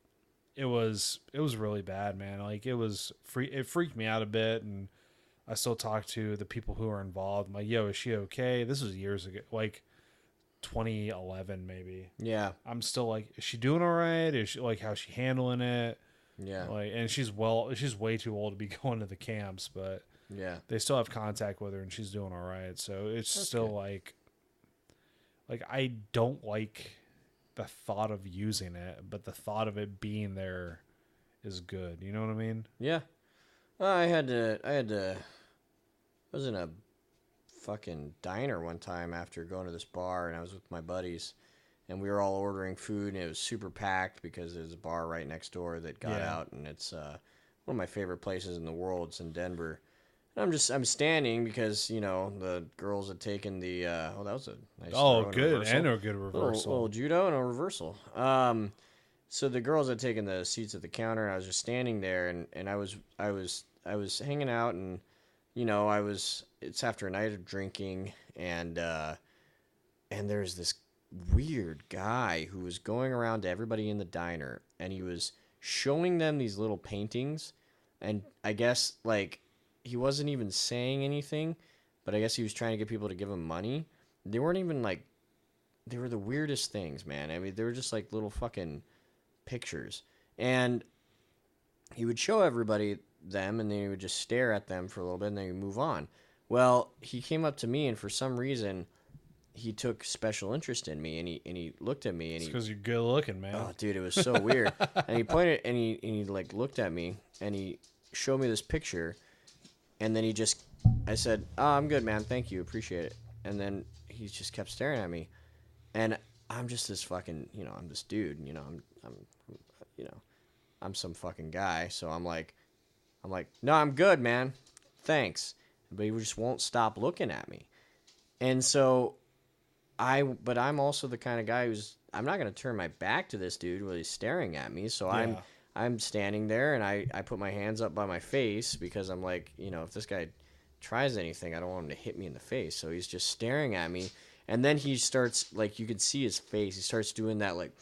it was really bad, man. Like it freaked me out a bit. And I still talk to the people who are involved. I'm like, yo, is she okay? This was years ago, like 2011 maybe. Yeah. I'm still like, is she doing all right? Is she like, how's she handling it? Yeah. Like, and she's way too old to be going to the camps, but yeah, they still have contact with her and she's doing all right. So it's still good. like I don't like the thought of using it, but the thought of it being there is good. You know what I mean? Yeah. I was in a fucking diner one time after going to this bar, and I was with my buddies, and we were all ordering food, and it was super packed because there's a bar right next door that got out, and it's one of my favorite places in the world. It's in Denver. And I'm standing because, the girls had taken the that was a nice good and a good reversal. Little judo and a reversal. So the girls had taken the seats at the counter, and I was just standing there, and I was hanging out, and it's after a night of drinking, and there's this weird guy who was going around to everybody in the diner, and he was showing them these little paintings, and I guess like he wasn't even saying anything, but I guess he was trying to get people to give him money. They weren't even like, they were the weirdest things, man. I mean, they were just like little fucking pictures, and he would show everybody them, and then he would just stare at them for a little bit, and then he'd move on. Well, he came up to me, and for some reason, he took special interest in me, and he looked at me, and because you're good looking, man. Oh, dude, it was so weird. And he pointed, and he like looked at me, and he showed me this picture, and then I said, "Oh, I'm good, man. Thank you, appreciate it." And then he just kept staring at me, and I'm just this fucking, I'm this dude, I'm some fucking guy, so I'm like, no, I'm good, man, thanks. But he just won't stop looking at me, and so but I'm also the kind of guy I'm not gonna turn my back to this dude while he's staring at me, so I'm standing there, and I put my hands up by my face because I'm like, if this guy tries anything, I don't want him to hit me in the face. So he's just staring at me, and then he starts, like, you can see his face. He starts doing that, like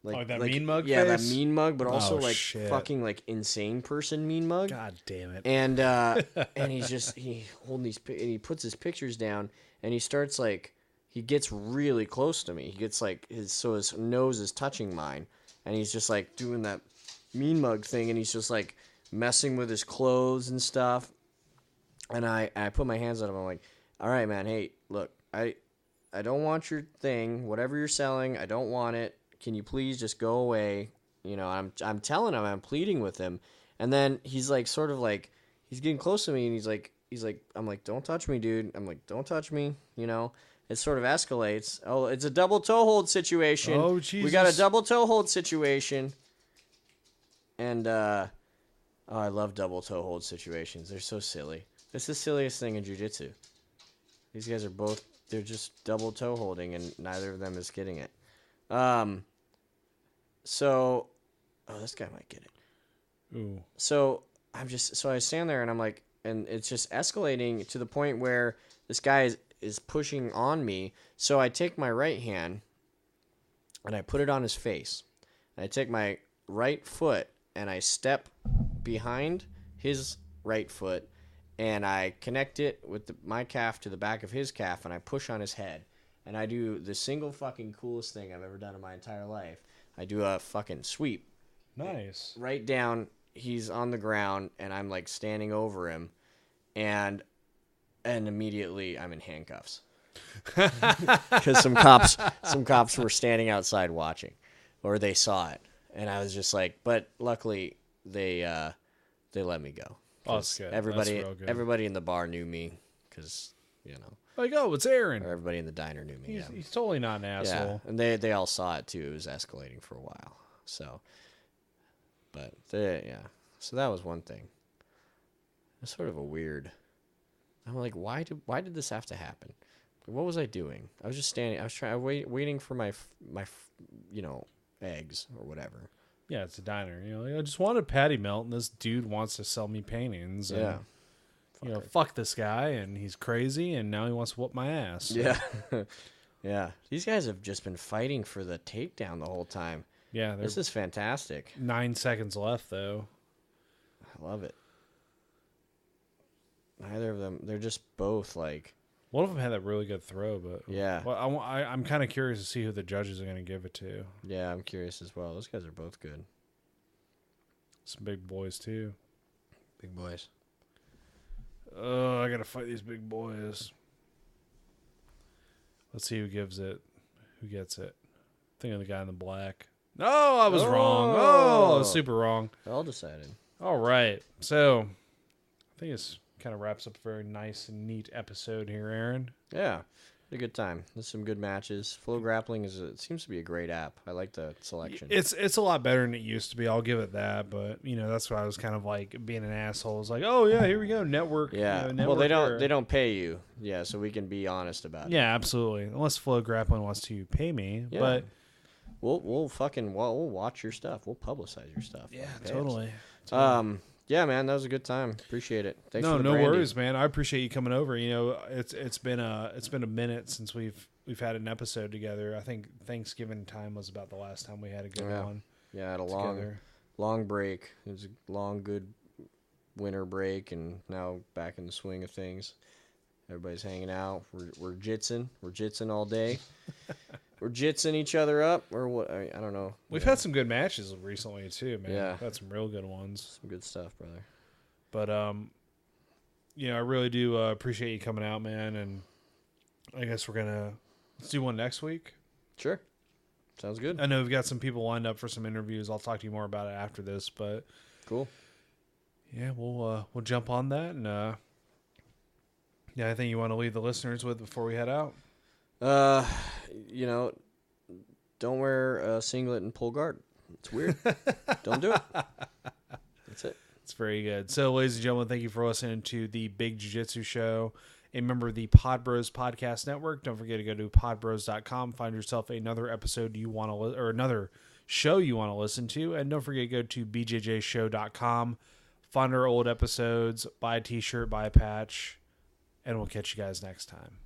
that mean mug yeah, face? that mean mug, but also shit. fucking like insane person mean mug. God damn it! And and he holding these, and he puts his pictures down, and he starts like, he gets really close to me. He gets like his nose is touching mine, and he's just like doing that mean mug thing, and he's just like messing with his clothes and stuff. And I put my hands on him. I'm like, all right, man. Hey, look, I don't want your thing. Whatever you're selling, I don't want it. Can you please just go away? I'm telling him, I'm pleading with him. And then he's like, sort of like, he's getting close to me, and he's like, I'm like, don't touch me, dude. I'm like, don't touch me. It sort of escalates. Oh, it's a double toe hold situation. Oh, Jesus. We got a double toe hold situation. And, I love double toe hold situations. They're so silly. It's the silliest thing in jiu-jitsu. These guys are they're just double toe holding, and neither of them is getting it. So, this guy might get it. Ooh. So I stand there, and I'm like, and it's just escalating to the point where this guy is pushing on me. So I take my right hand and I put it on his face. And I take my right foot and I step behind his right foot and I connect it with my calf to the back of his calf and I push on his head. And I do the single fucking coolest thing I've ever done in my entire life. I do a fucking sweep. Nice. Right down. He's on the ground and I'm like standing over him. And immediately I'm in handcuffs. Because some cops were standing outside watching. Or they saw it. And I was just like, but luckily they let me go. Oh, that's good. Everybody in the bar knew me because, you know. Like, oh, it's Aaron. Or everybody in the diner knew me. He's totally not an asshole. Yeah, and they all saw it too. It was escalating for a while. So, but so that was one thing. It's sort of a weird. I'm like, why did this have to happen? What was I doing? I was just standing. I was waiting for my eggs or whatever. Yeah, it's a diner. You know, like, I just wanted patty melt, and this dude wants to sell me paintings. And, yeah. Fuck this guy, and he's crazy, and now he wants to whoop my ass. Yeah. Yeah. These guys have just been fighting for the takedown the whole time. Yeah. This is fantastic. 9 seconds left, though. I love it. Neither of them, they're just both like... One of them had that really good throw, but... Yeah. Well, I'm kind of curious to see who the judges are going to give it to. Yeah, I'm curious as well. Those guys are both good. Some big boys, too. Big boys. Oh, I gotta fight these big boys. Let's see who gives it. Who gets it? Think of the guy in the black. No, I was wrong. Oh, I was super wrong. All decided. All right. So, I think this kind of wraps up a very nice and neat episode here, Aaron. Yeah. A good time. There's some good matches. Flow Grappling it seems to be a great app. I like the selection. It's a lot better than it used to be. I'll give it that. But that's why I was kind of like being an asshole. It's like, oh yeah, here we go, network. Yeah. Network well, they don't pay you. Yeah, so we can be honest about it. Yeah, absolutely. Unless Flow Grappling wants to pay me. Yeah. But we'll watch your stuff. We'll publicize your stuff. Yeah, totally. Yeah, man, that was a good time. Appreciate it. Thanks. No worries, man. I appreciate you coming over. It's been a minute since we've had an episode together. I think Thanksgiving time was about the last time we had a good one. Yeah, I had a long break. It was a long, good winter break, and now back in the swing of things. Everybody's hanging out. We're jitsing. We're jitsing all day. We're jitsing each other up, or what? I don't know. We've had some good matches recently too, man. Yeah, we've had some real good ones. Some good stuff, brother. But I really do appreciate you coming out, man. And I guess let's do one next week. Sure, sounds good. I know we've got some people lined up for some interviews. I'll talk to you more about it after this, but cool. Yeah, we'll jump on that, and anything you want to leave the listeners with before we head out? Don't wear a singlet and pull guard. It's weird. Don't do it. That's it. It's very good. So, ladies and gentlemen, thank you for listening to the Big Jiu-Jitsu Show, a member of the Pod Bros Podcast Network. Don't forget to go to podbros.com, find yourself another episode you want to or another show you want to listen to, and don't forget to go to bjjshow.com, find our old episodes, buy a t-shirt, buy a patch, and we'll catch you guys next time.